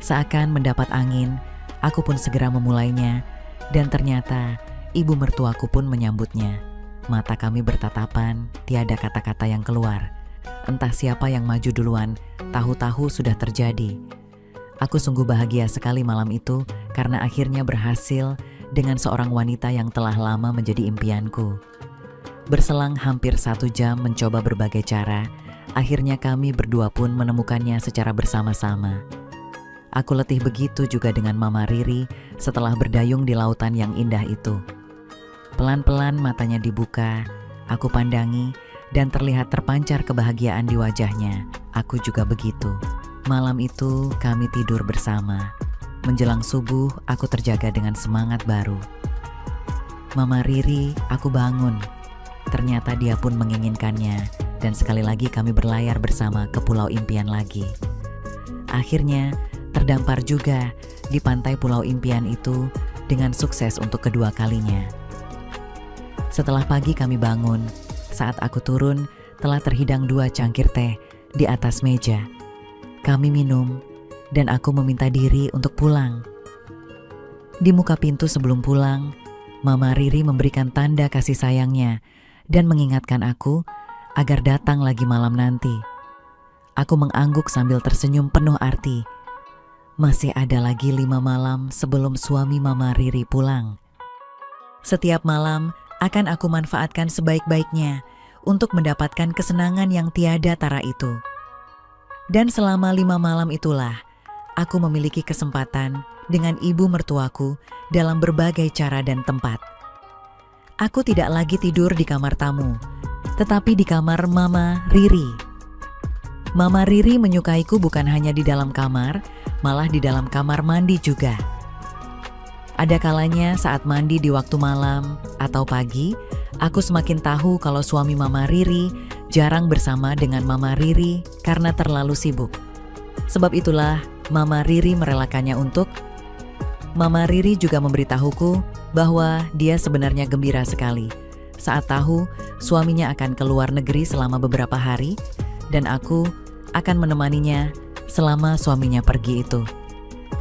Seakan mendapat angin, aku pun segera memulainya, dan ternyata ibu mertuaku pun menyambutnya. Mata kami bertatapan, tiada kata-kata yang keluar. Entah siapa yang maju duluan, tahu-tahu sudah terjadi. Aku sungguh bahagia sekali malam itu karena akhirnya berhasil dengan seorang wanita yang telah lama menjadi impianku. Berselang hampir 1 jam mencoba berbagai cara, akhirnya kami berdua pun menemukannya secara bersama-sama. Aku letih begitu juga dengan Mama Riri setelah berdayung di lautan yang indah itu. Pelan-pelan matanya dibuka, aku pandangi dan terlihat terpancar kebahagiaan di wajahnya. Aku juga begitu. Malam itu kami tidur bersama. Menjelang subuh aku terjaga dengan semangat baru. "Mama Riri, aku bangun." Ternyata dia pun menginginkannya dan sekali lagi kami berlayar bersama ke pulau impian lagi. Akhirnya terdampar juga di pantai pulau impian itu dengan sukses untuk kedua kalinya. Setelah pagi kami bangun. Saat aku turun, telah terhidang 2 cangkir teh di atas meja. Kami minum, dan aku meminta diri untuk pulang. Di muka pintu sebelum pulang, Mama Riri memberikan tanda kasih sayangnya dan mengingatkan aku agar datang lagi malam nanti. Aku mengangguk sambil tersenyum penuh arti. Masih ada lagi 5 malam sebelum suami Mama Riri pulang. Setiap malam akan aku manfaatkan sebaik-baiknya untuk mendapatkan kesenangan yang tiada tara itu. Dan selama 5 malam itulah, aku memiliki kesempatan dengan ibu mertuaku dalam berbagai cara dan tempat. Aku tidak lagi tidur di kamar tamu, tetapi di kamar Mama Riri. Mama Riri menyukaiku bukan hanya di dalam kamar, malah di dalam kamar mandi juga. Ada kalanya saat mandi di waktu malam atau pagi, aku semakin tahu kalau suami Mama Riri jarang bersama dengan Mama Riri karena terlalu sibuk. Sebab itulah Mama Riri merelakannya untuk. Mama Riri juga memberitahuku bahwa dia sebenarnya gembira sekali saat tahu suaminya akan ke luar negeri selama beberapa hari dan aku akan menemaninya selama suaminya pergi itu.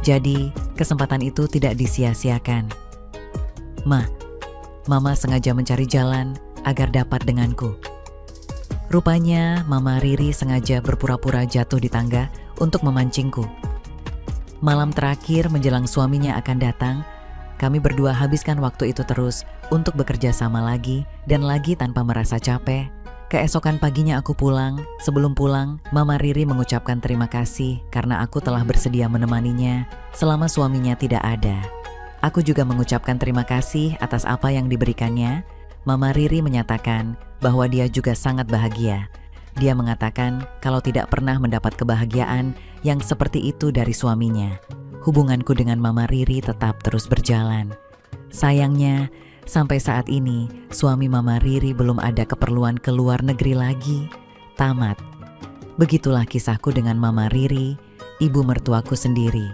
Jadi kesempatan itu tidak disia-siakan. Mama sengaja mencari jalan agar dapat denganku. Rupanya Mama Riri sengaja berpura-pura jatuh di tangga untuk memancingku. Malam terakhir menjelang suaminya akan datang, Kami berdua habiskan waktu itu terus untuk bekerja sama lagi dan lagi tanpa merasa capek. Keesokan paginya aku pulang. Sebelum pulang, Mama Riri mengucapkan terima kasih karena aku telah bersedia menemaninya selama suaminya tidak ada. Aku juga mengucapkan terima kasih atas apa yang diberikannya. Mama Riri menyatakan bahwa dia juga sangat bahagia. Dia mengatakan kalau tidak pernah mendapat kebahagiaan yang seperti itu dari suaminya. Hubunganku dengan Mama Riri tetap terus berjalan. Sayangnya, sampai saat ini suami Mama Riri belum ada keperluan ke luar negeri lagi. Tamat. Begitulah kisahku dengan Mama Riri, ibu mertuaku sendiri.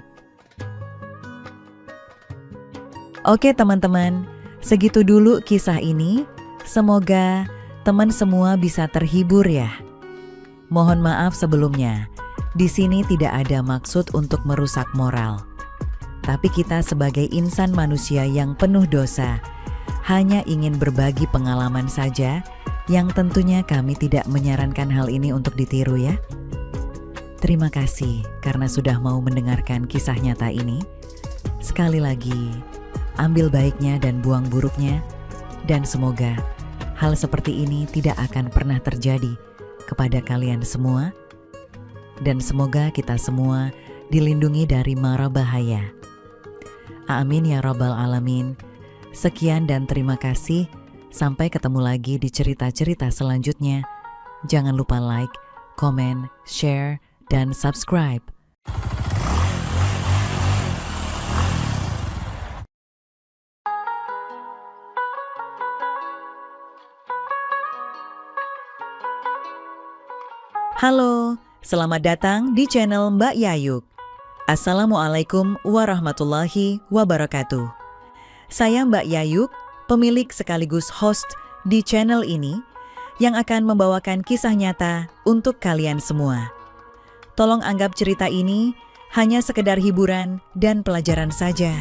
Oke teman-teman, segitu dulu kisah ini. Semoga teman semua bisa terhibur ya. Mohon maaf sebelumnya. Di sini tidak ada maksud untuk merusak moral. Tapi kita sebagai insan manusia yang penuh dosa, hanya ingin berbagi pengalaman saja, yang tentunya kami tidak menyarankan hal ini untuk ditiru ya. Terima kasih karena sudah mau mendengarkan kisah nyata ini. Sekali lagi, ambil baiknya dan buang buruknya, dan semoga hal seperti ini tidak akan pernah terjadi kepada kalian semua. Dan semoga kita semua dilindungi dari mara bahaya. Amin ya Rabbal Alamin. Sekian dan terima kasih. Sampai ketemu lagi di cerita-cerita selanjutnya. Jangan lupa like, komen, share, dan subscribe. Halo, selamat datang di channel Mbak Yayuk. Assalamualaikum warahmatullahi wabarakatuh. Saya Mbak Yayuk, pemilik sekaligus host di channel ini yang akan membawakan kisah nyata untuk kalian semua. Tolong anggap cerita ini hanya sekedar hiburan dan pelajaran saja.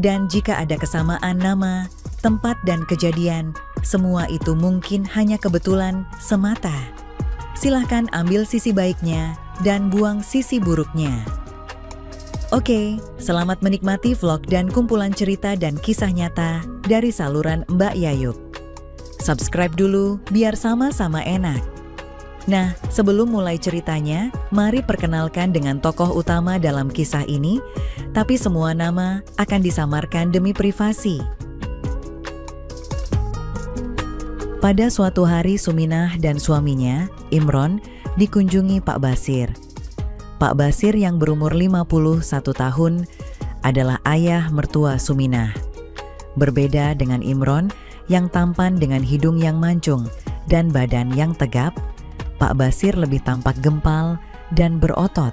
Dan jika ada kesamaan nama, tempat, dan kejadian, semua itu mungkin hanya kebetulan semata. Silahkan ambil sisi baiknya dan buang sisi buruknya. Oke, selamat menikmati vlog dan kumpulan cerita dan kisah nyata dari saluran Mbak Yayuk. Subscribe dulu biar sama-sama enak. Nah, sebelum mulai ceritanya, mari perkenalkan dengan tokoh utama dalam kisah ini, tapi semua nama akan disamarkan demi privasi. Pada suatu hari Suminah dan suaminya, Imron, dikunjungi Pak Basir. Pak Basir yang berumur 51 tahun adalah ayah mertua Suminah. Berbeda dengan Imron yang tampan dengan hidung yang mancung dan badan yang tegap, Pak Basir lebih tampak gempal dan berotot.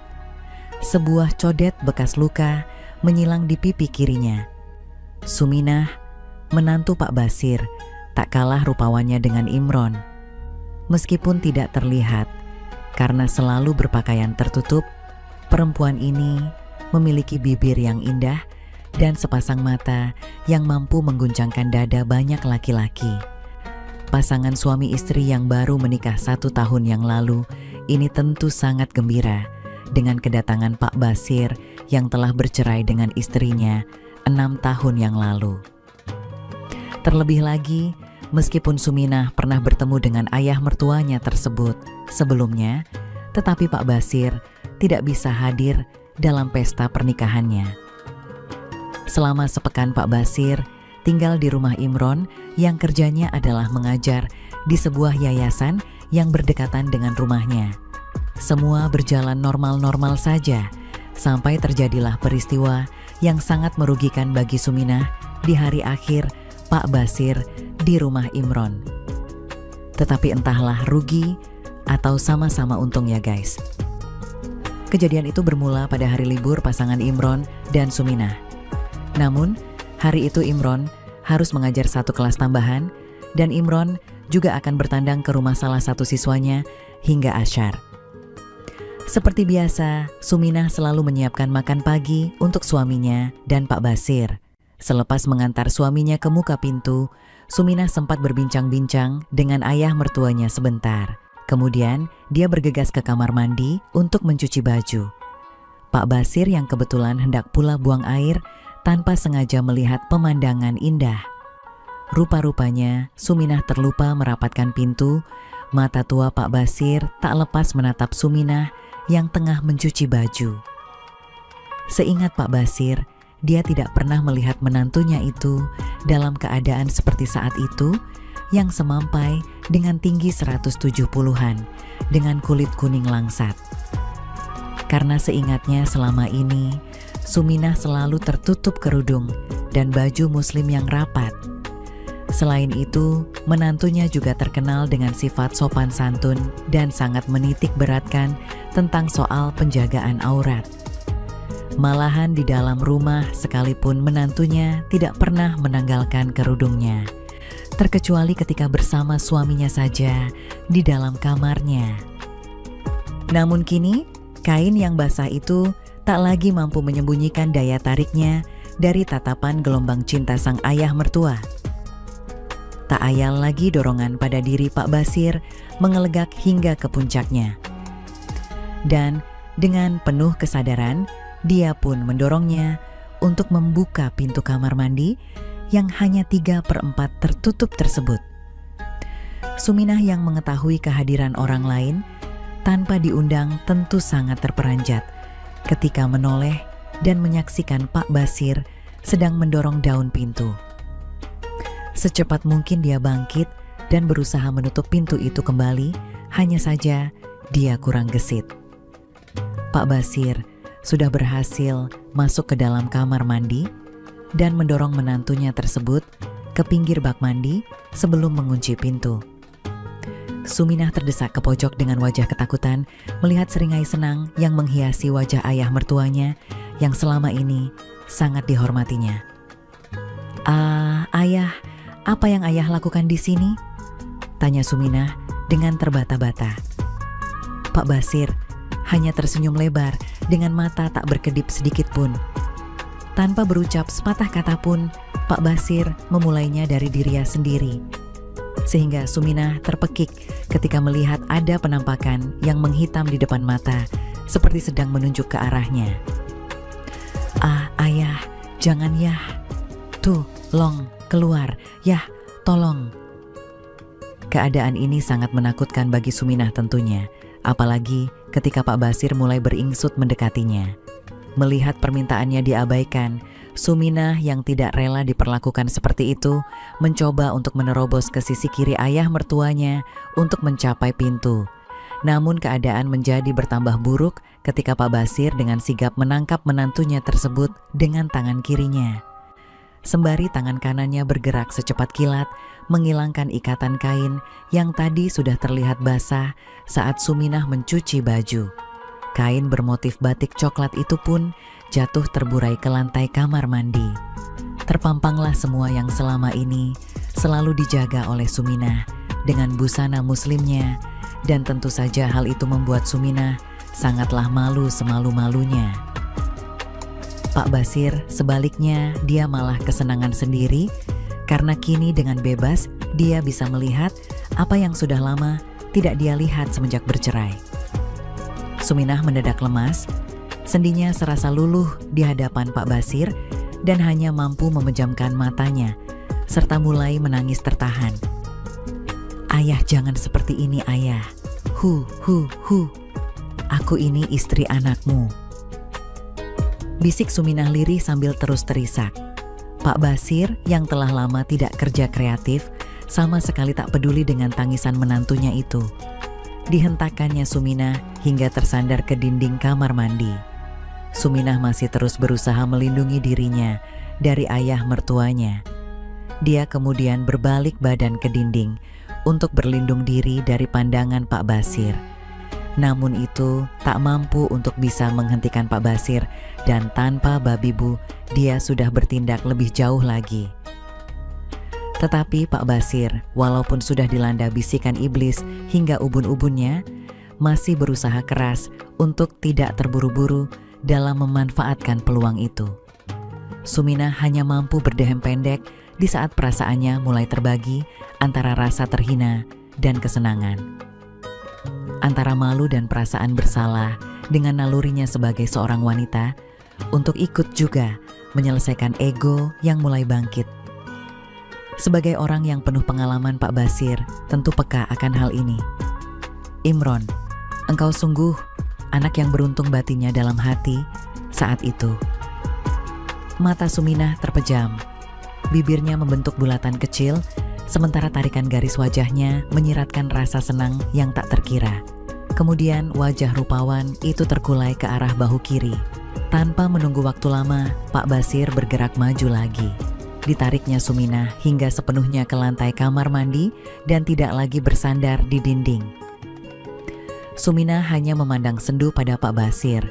Sebuah codet bekas luka menyilang di pipi kirinya. Suminah, menantu Pak Basir, tak kalah rupawannya dengan Imron. Meskipun tidak terlihat, karena selalu berpakaian tertutup, perempuan ini memiliki bibir yang indah dan sepasang mata yang mampu mengguncangkan dada banyak laki-laki. Pasangan suami istri yang baru menikah 1 tahun yang lalu ini tentu sangat gembira dengan kedatangan Pak Basir yang telah bercerai dengan istrinya 6 tahun yang lalu. Terlebih lagi, meskipun Suminah pernah bertemu dengan ayah mertuanya tersebut sebelumnya, tetapi Pak Basir tidak bisa hadir dalam pesta pernikahannya. Selama sepekan Pak Basir tinggal di rumah Imron yang kerjanya adalah mengajar di sebuah yayasan yang berdekatan dengan rumahnya. Semua berjalan normal-normal saja, sampai terjadilah peristiwa yang sangat merugikan bagi Suminah di hari akhir Pak Basir di rumah Imron. Tetapi entahlah rugi atau sama-sama untung ya guys. Kejadian itu bermula pada hari libur pasangan Imron dan Suminah. Namun, hari itu Imron harus mengajar 1 kelas tambahan dan Imron juga akan bertandang ke rumah salah satu siswanya hingga asyar. Seperti biasa, Suminah selalu menyiapkan makan pagi untuk suaminya dan Pak Basir. Selepas mengantar suaminya ke muka pintu, Suminah sempat berbincang-bincang dengan ayah mertuanya sebentar. Kemudian, dia bergegas ke kamar mandi untuk mencuci baju. Pak Basir yang kebetulan hendak pula buang air, tanpa sengaja melihat pemandangan indah. Rupa-rupanya Suminah terlupa merapatkan pintu. Mata tua Pak Basir tak lepas menatap Suminah yang tengah mencuci baju. Seingat Pak Basir, dia tidak pernah melihat menantunya itu dalam keadaan seperti saat itu, yang semampai dengan tinggi 170-an dengan kulit kuning langsat. Karena seingatnya selama ini, Suminah selalu tertutup kerudung dan baju muslim yang rapat. Selain itu, menantunya juga terkenal dengan sifat sopan santun dan sangat menitik beratkan tentang soal penjagaan aurat. Malahan di dalam rumah sekalipun menantunya tidak pernah menanggalkan kerudungnya, terkecuali ketika bersama suaminya saja di dalam kamarnya. Namun kini, kain yang basah itu tak lagi mampu menyembunyikan daya tariknya dari tatapan gelombang cinta sang ayah mertua. Tak ayal lagi dorongan pada diri Pak Basir mengelegak hingga ke puncaknya. Dan dengan penuh kesadaran, dia pun mendorongnya untuk membuka pintu kamar mandi yang hanya 3/4 tertutup tersebut. Suminah yang mengetahui kehadiran orang lain tanpa diundang tentu sangat terperanjat ketika menoleh dan menyaksikan Pak Basir sedang mendorong daun pintu. Secepat mungkin dia bangkit dan berusaha menutup pintu itu kembali, hanya saja dia kurang gesit. Pak Basir sudah berhasil masuk ke dalam kamar mandi dan mendorong menantunya tersebut ke pinggir bak mandi sebelum mengunci pintu. Suminah terdesak ke pojok dengan wajah ketakutan melihat seringai senang yang menghiasi wajah ayah mertuanya yang selama ini sangat dihormatinya. Ayah, apa yang ayah lakukan di sini?" tanya Suminah dengan terbata-bata. Pak Basir hanya tersenyum lebar dengan mata tak berkedip sedikit pun. Tanpa berucap sepatah kata pun, Pak Basir memulainya dari dirinya sendiri. Sehingga Suminah terpekik ketika melihat ada penampakan yang menghitam di depan mata, seperti sedang menunjuk ke arahnya. Ayah, jangan yah. Tuh, Long, keluar, yah, tolong." Keadaan ini sangat menakutkan bagi Suminah tentunya, apalagi ketika Pak Basir mulai beringsut mendekatinya. Melihat permintaannya diabaikan, Suminah yang tidak rela diperlakukan seperti itu mencoba untuk menerobos ke sisi kiri ayah mertuanya untuk mencapai pintu. Namun keadaan menjadi bertambah buruk ketika Pak Basir dengan sigap menangkap menantunya tersebut dengan tangan kirinya. Sembari tangan kanannya bergerak secepat kilat, menghilangkan ikatan kain yang tadi sudah terlihat basah saat Suminah mencuci baju. Kain bermotif batik coklat itu pun jatuh terburai ke lantai kamar mandi. Terpampanglah semua yang selama ini selalu dijaga oleh Suminah dengan busana muslimnya, dan tentu saja hal itu membuat Suminah sangatlah malu semalu-malunya. Pak Basir sebaliknya dia malah kesenangan sendiri karena kini dengan bebas dia bisa melihat apa yang sudah lama tidak dia lihat semenjak bercerai. Suminah mendadak lemas, sendinya serasa luluh di hadapan Pak Basir dan hanya mampu memejamkan matanya serta mulai menangis tertahan. "Ayah, jangan seperti ini, ayah. Aku ini istri anakmu," bisik Suminah lirih sambil terus terisak. Pak Basir yang telah lama tidak kerja kreatif sama sekali tak peduli dengan tangisan menantunya itu. Dihentakannya Suminah hingga tersandar ke dinding kamar mandi. Suminah masih terus berusaha melindungi dirinya dari ayah mertuanya. Dia kemudian berbalik badan ke dinding untuk berlindung diri dari pandangan Pak Basir. Namun itu tak mampu untuk bisa menghentikan Pak Basir, dan tanpa babi bu, dia sudah bertindak lebih jauh lagi. Tetapi Pak Basir, walaupun sudah dilanda bisikan iblis hingga ubun-ubunnya, masih berusaha keras untuk tidak terburu-buru dalam memanfaatkan peluang itu. Suminah hanya mampu berdehem pendek di saat perasaannya mulai terbagi antara rasa terhina dan kesenangan. Antara malu dan perasaan bersalah dengan nalurinya sebagai seorang wanita untuk ikut juga menyelesaikan ego yang mulai bangkit. Sebagai orang yang penuh pengalaman, Pak Basir tentu peka akan hal ini. Imron, engkau sungguh anak yang beruntung, batinnya dalam hati saat itu. Mata Suminah terpejam, bibirnya membentuk bulatan kecil, sementara tarikan garis wajahnya menyiratkan rasa senang yang tak terkira. Kemudian wajah rupawan itu terkulai ke arah bahu kiri. Tanpa menunggu waktu lama, Pak Basir bergerak maju lagi. Ditariknya Suminah hingga sepenuhnya ke lantai kamar mandi dan tidak lagi bersandar di dinding. Suminah hanya memandang sendu pada Pak Basir,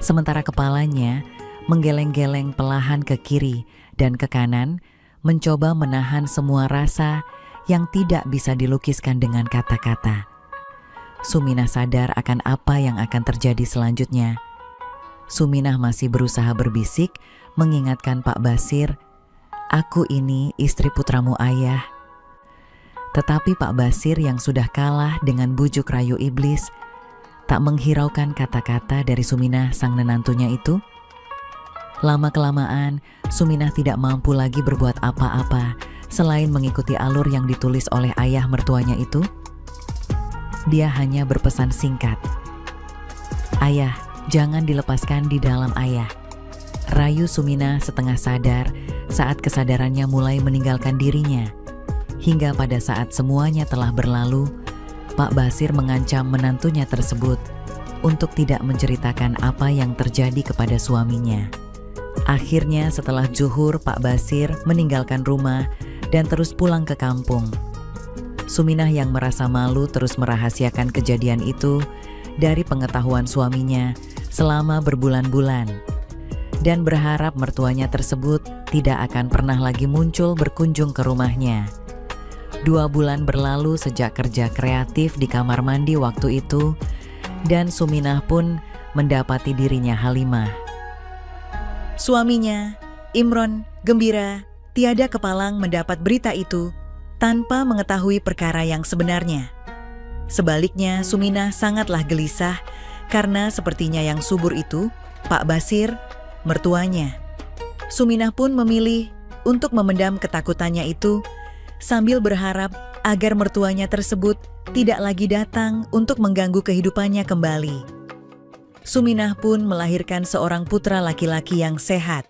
sementara kepalanya menggeleng-geleng perlahan ke kiri dan ke kanan, mencoba menahan semua rasa yang tidak bisa dilukiskan dengan kata-kata. Suminah sadar akan apa yang akan terjadi selanjutnya. Suminah masih berusaha berbisik, mengingatkan Pak Basir, "Aku ini istri putramu, ayah." Tetapi Pak Basir yang sudah kalah dengan bujuk rayu iblis, tak menghiraukan kata-kata dari Suminah sang menantunya itu. Lama-kelamaan, Suminah tidak mampu lagi berbuat apa-apa selain mengikuti alur yang ditulis oleh ayah mertuanya itu. Dia hanya berpesan singkat, "Ayah, jangan dilepaskan di dalam ayah." Rayu Suminah setengah sadar saat kesadarannya mulai meninggalkan dirinya. Hingga pada saat semuanya telah berlalu, Pak Basir mengancam menantunya tersebut untuk tidak menceritakan apa yang terjadi kepada suaminya. Akhirnya setelah zuhur, Pak Basir meninggalkan rumah dan terus pulang ke kampung. Suminah yang merasa malu terus merahasiakan kejadian itu dari pengetahuan suaminya selama berbulan-bulan, dan berharap mertuanya tersebut tidak akan pernah lagi muncul berkunjung ke rumahnya. 2 bulan berlalu sejak kerja kreatif di kamar mandi waktu itu, dan Suminah pun mendapati dirinya Halimah. Suaminya, Imron, gembira, tiada kepalang mendapat berita itu tanpa mengetahui perkara yang sebenarnya. Sebaliknya, Suminah sangatlah gelisah karena sepertinya yang subur itu, Pak Basir, mertuanya. Suminah pun memilih untuk memendam ketakutannya itu sambil berharap agar mertuanya tersebut tidak lagi datang untuk mengganggu kehidupannya kembali. Suminah pun melahirkan seorang putra laki-laki yang sehat.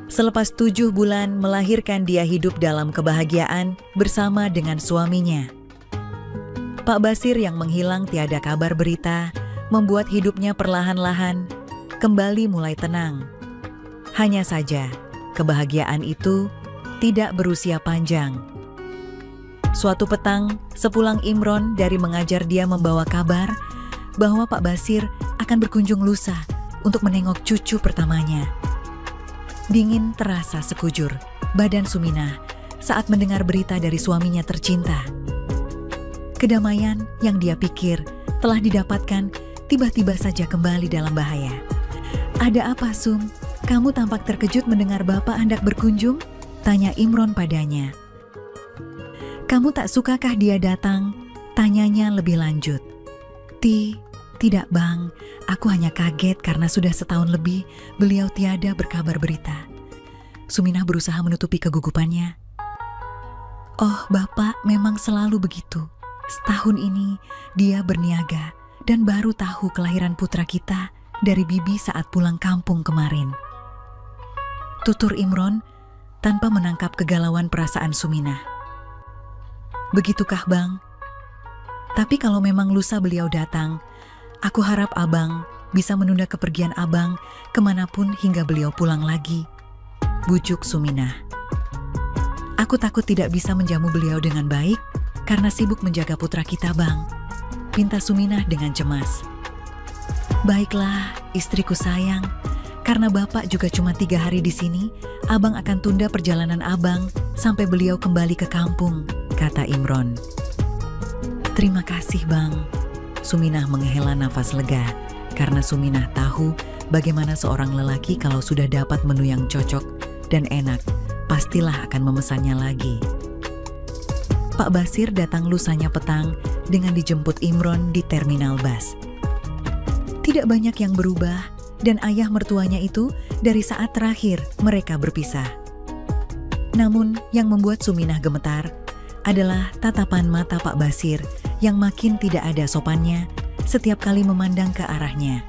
Selepas 7 bulan melahirkan, dia hidup dalam kebahagiaan bersama dengan suaminya. Pak Basir yang menghilang tiada kabar berita membuat hidupnya perlahan-lahan kembali mulai tenang. Hanya saja, kebahagiaan itu tidak berusia panjang. Suatu petang, sepulang Imron dari mengajar, dia membawa kabar bahwa Pak Basir akan berkunjung lusa untuk menengok cucu pertamanya. Dingin terasa sekujur badan Suminah saat mendengar berita dari suaminya tercinta. Kedamaian yang dia pikir telah didapatkan tiba-tiba saja kembali dalam bahaya. "Ada apa, Sum? Kamu tampak terkejut mendengar Bapak hendak berkunjung?" tanya Imron padanya. "Kamu tak sukakah dia datang?" tanyanya lebih lanjut. Tidak Bang, aku hanya kaget karena sudah setahun lebih beliau tiada berkabar berita." Suminah berusaha menutupi kegugupannya. "Oh, Bapak memang selalu begitu. Setahun ini dia berniaga dan baru tahu kelahiran putra kita dari bibi saat pulang kampung kemarin," tutur Imron tanpa menangkap kegalauan perasaan Suminah. "Begitukah Bang? Tapi kalau memang lusa beliau datang, aku harap Abang bisa menunda kepergian Abang kemanapun hingga beliau pulang lagi," bujuk Suminah. "Aku takut tidak bisa menjamu beliau dengan baik karena sibuk menjaga putra kita Bang," pinta Suminah dengan cemas. "Baiklah istriku sayang, karena Bapak juga cuma 3 hari di sini, Abang akan tunda perjalanan Abang sampai beliau kembali ke kampung," kata Imron. "Terima kasih Bang." Suminah menghela nafas lega karena Suminah tahu bagaimana seorang lelaki kalau sudah dapat menu yang cocok dan enak, pastilah akan memesannya lagi. Pak Basir datang lusanya petang dengan dijemput Imron di terminal bus. Tidak banyak yang berubah dan ayah mertuanya itu dari saat terakhir mereka berpisah. Namun yang membuat Suminah gemetar adalah tatapan mata Pak Basir yang makin tidak ada sopannya setiap kali memandang ke arahnya.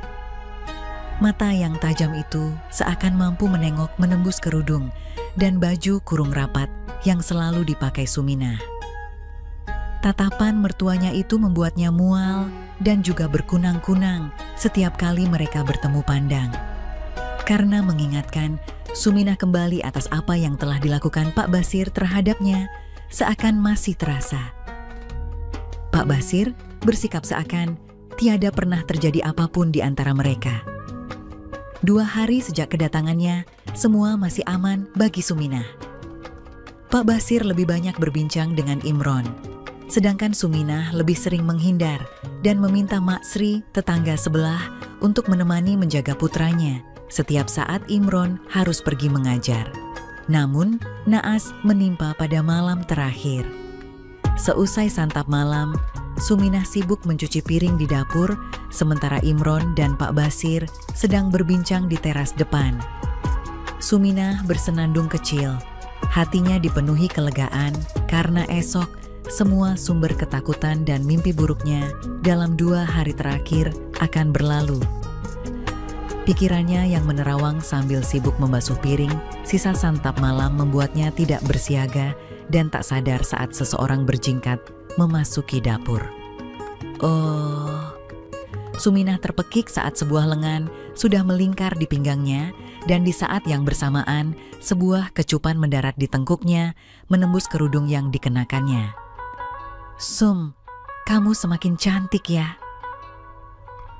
Mata yang tajam itu seakan mampu menengok menembus kerudung dan baju kurung rapat yang selalu dipakai Suminah. Tatapan mertuanya itu membuatnya mual dan juga berkunang-kunang setiap kali mereka bertemu pandang. Karena mengingatkan Suminah kembali atas apa yang telah dilakukan Pak Basir terhadapnya, seakan masih terasa. Pak Basir bersikap seakan tiada pernah terjadi apapun di antara mereka. 2 hari sejak kedatangannya, semua masih aman bagi Suminah. Pak Basir lebih banyak berbincang dengan Imron, sedangkan Suminah lebih sering menghindar dan meminta Mak Sri, tetangga sebelah, untuk menemani menjaga putranya setiap saat Imron harus pergi mengajar. Namun, naas menimpa pada malam terakhir. Seusai santap malam, Suminah sibuk mencuci piring di dapur, sementara Imron dan Pak Basir sedang berbincang di teras depan. Suminah bersenandung kecil, hatinya dipenuhi kelegaan karena esok semua sumber ketakutan dan mimpi buruknya dalam 2 hari terakhir akan berlalu. Pikirannya yang menerawang sambil sibuk membasuh piring, sisa santap malam membuatnya tidak bersiaga dan tak sadar saat seseorang berjingkat memasuki dapur. Oh, Suminah terpekik saat sebuah lengan sudah melingkar di pinggangnya dan di saat yang bersamaan sebuah kecupan mendarat di tengkuknya menembus kerudung yang dikenakannya. "Sum, kamu semakin cantik ya."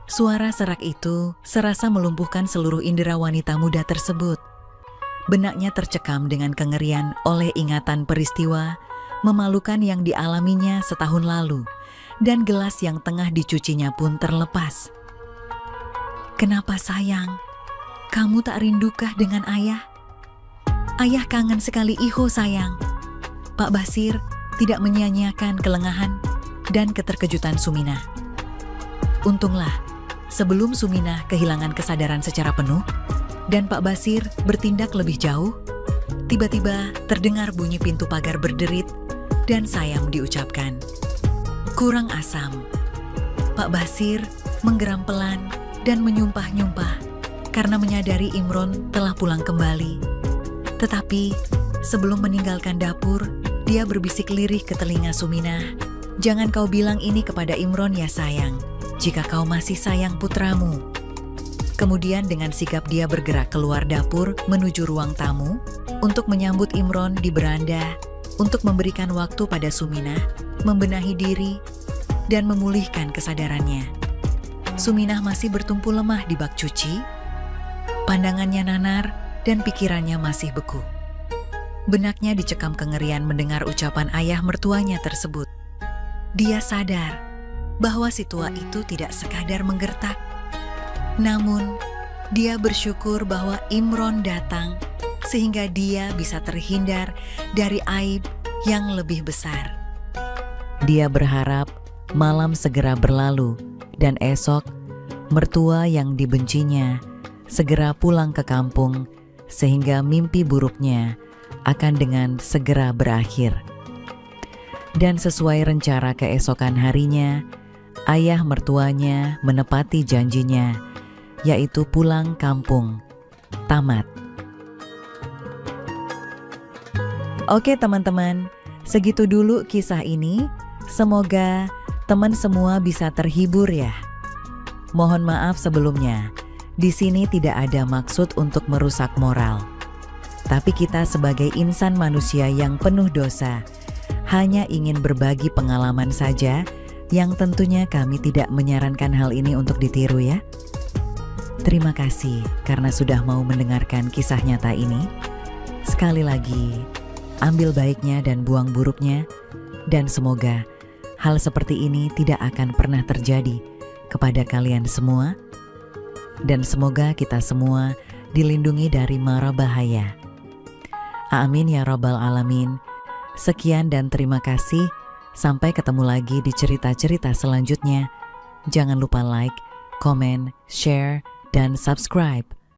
Suara serak itu serasa melumpuhkan seluruh indera wanita muda tersebut. Benaknya tercekam dengan kengerian oleh ingatan peristiwa memalukan yang dialaminya setahun lalu, dan gelas yang tengah dicucinya pun terlepas. "Kenapa sayang? Kamu tak rindukah dengan ayah? Ayah kangen sekali Iho sayang." Pak Basir tidak menyia-nyiakan kelengahan dan keterkejutan Suminah. Untunglah, sebelum Suminah kehilangan kesadaran secara penuh dan Pak Basir bertindak lebih jauh, tiba-tiba terdengar bunyi pintu pagar berderit dan sayang diucapkan. "Kurang asam." Pak Basir menggeram pelan dan menyumpah-nyumpah karena menyadari Imron telah pulang kembali. Tetapi sebelum meninggalkan dapur, dia berbisik lirih ke telinga Suminah, "Jangan kau bilang ini kepada Imron ya sayang, jika kau masih sayang putramu." Kemudian dengan sigap dia bergerak keluar dapur menuju ruang tamu untuk menyambut Imron di beranda, untuk memberikan waktu pada Suminah membenahi diri dan memulihkan kesadarannya. Suminah masih bertumpu lemah di bak cuci, pandangannya nanar dan pikirannya masih beku. Benaknya dicekam kengerian mendengar ucapan ayah mertuanya tersebut. Dia sadar bahwa si tua itu tidak sekadar menggertak. Namun, dia bersyukur bahwa Imron datang sehingga dia bisa terhindar dari aib yang lebih besar. Dia berharap malam segera berlalu dan esok mertua yang dibencinya segera pulang ke kampung sehingga mimpi buruknya akan dengan segera berakhir. Dan sesuai rencana keesokan harinya, ayah mertuanya menepati janjinya, yaitu pulang kampung. Tamat. Oke teman-teman, segitu dulu kisah ini. Semoga teman semua bisa terhibur ya. Mohon maaf sebelumnya, di sini tidak ada maksud untuk merusak moral. Tapi kita sebagai insan manusia yang penuh dosa, hanya ingin berbagi pengalaman saja, yang tentunya kami tidak menyarankan hal ini untuk ditiru ya. Terima kasih karena sudah mau mendengarkan kisah nyata ini. Sekali lagi, ambil baiknya dan buang buruknya, dan semoga hal seperti ini tidak akan pernah terjadi kepada kalian semua, dan semoga kita semua dilindungi dari mara bahaya. Amin ya Rabbal Alamin. Sekian dan terima kasih. Sampai ketemu lagi di cerita-cerita selanjutnya. Jangan lupa like, komen, share, dan subscribe.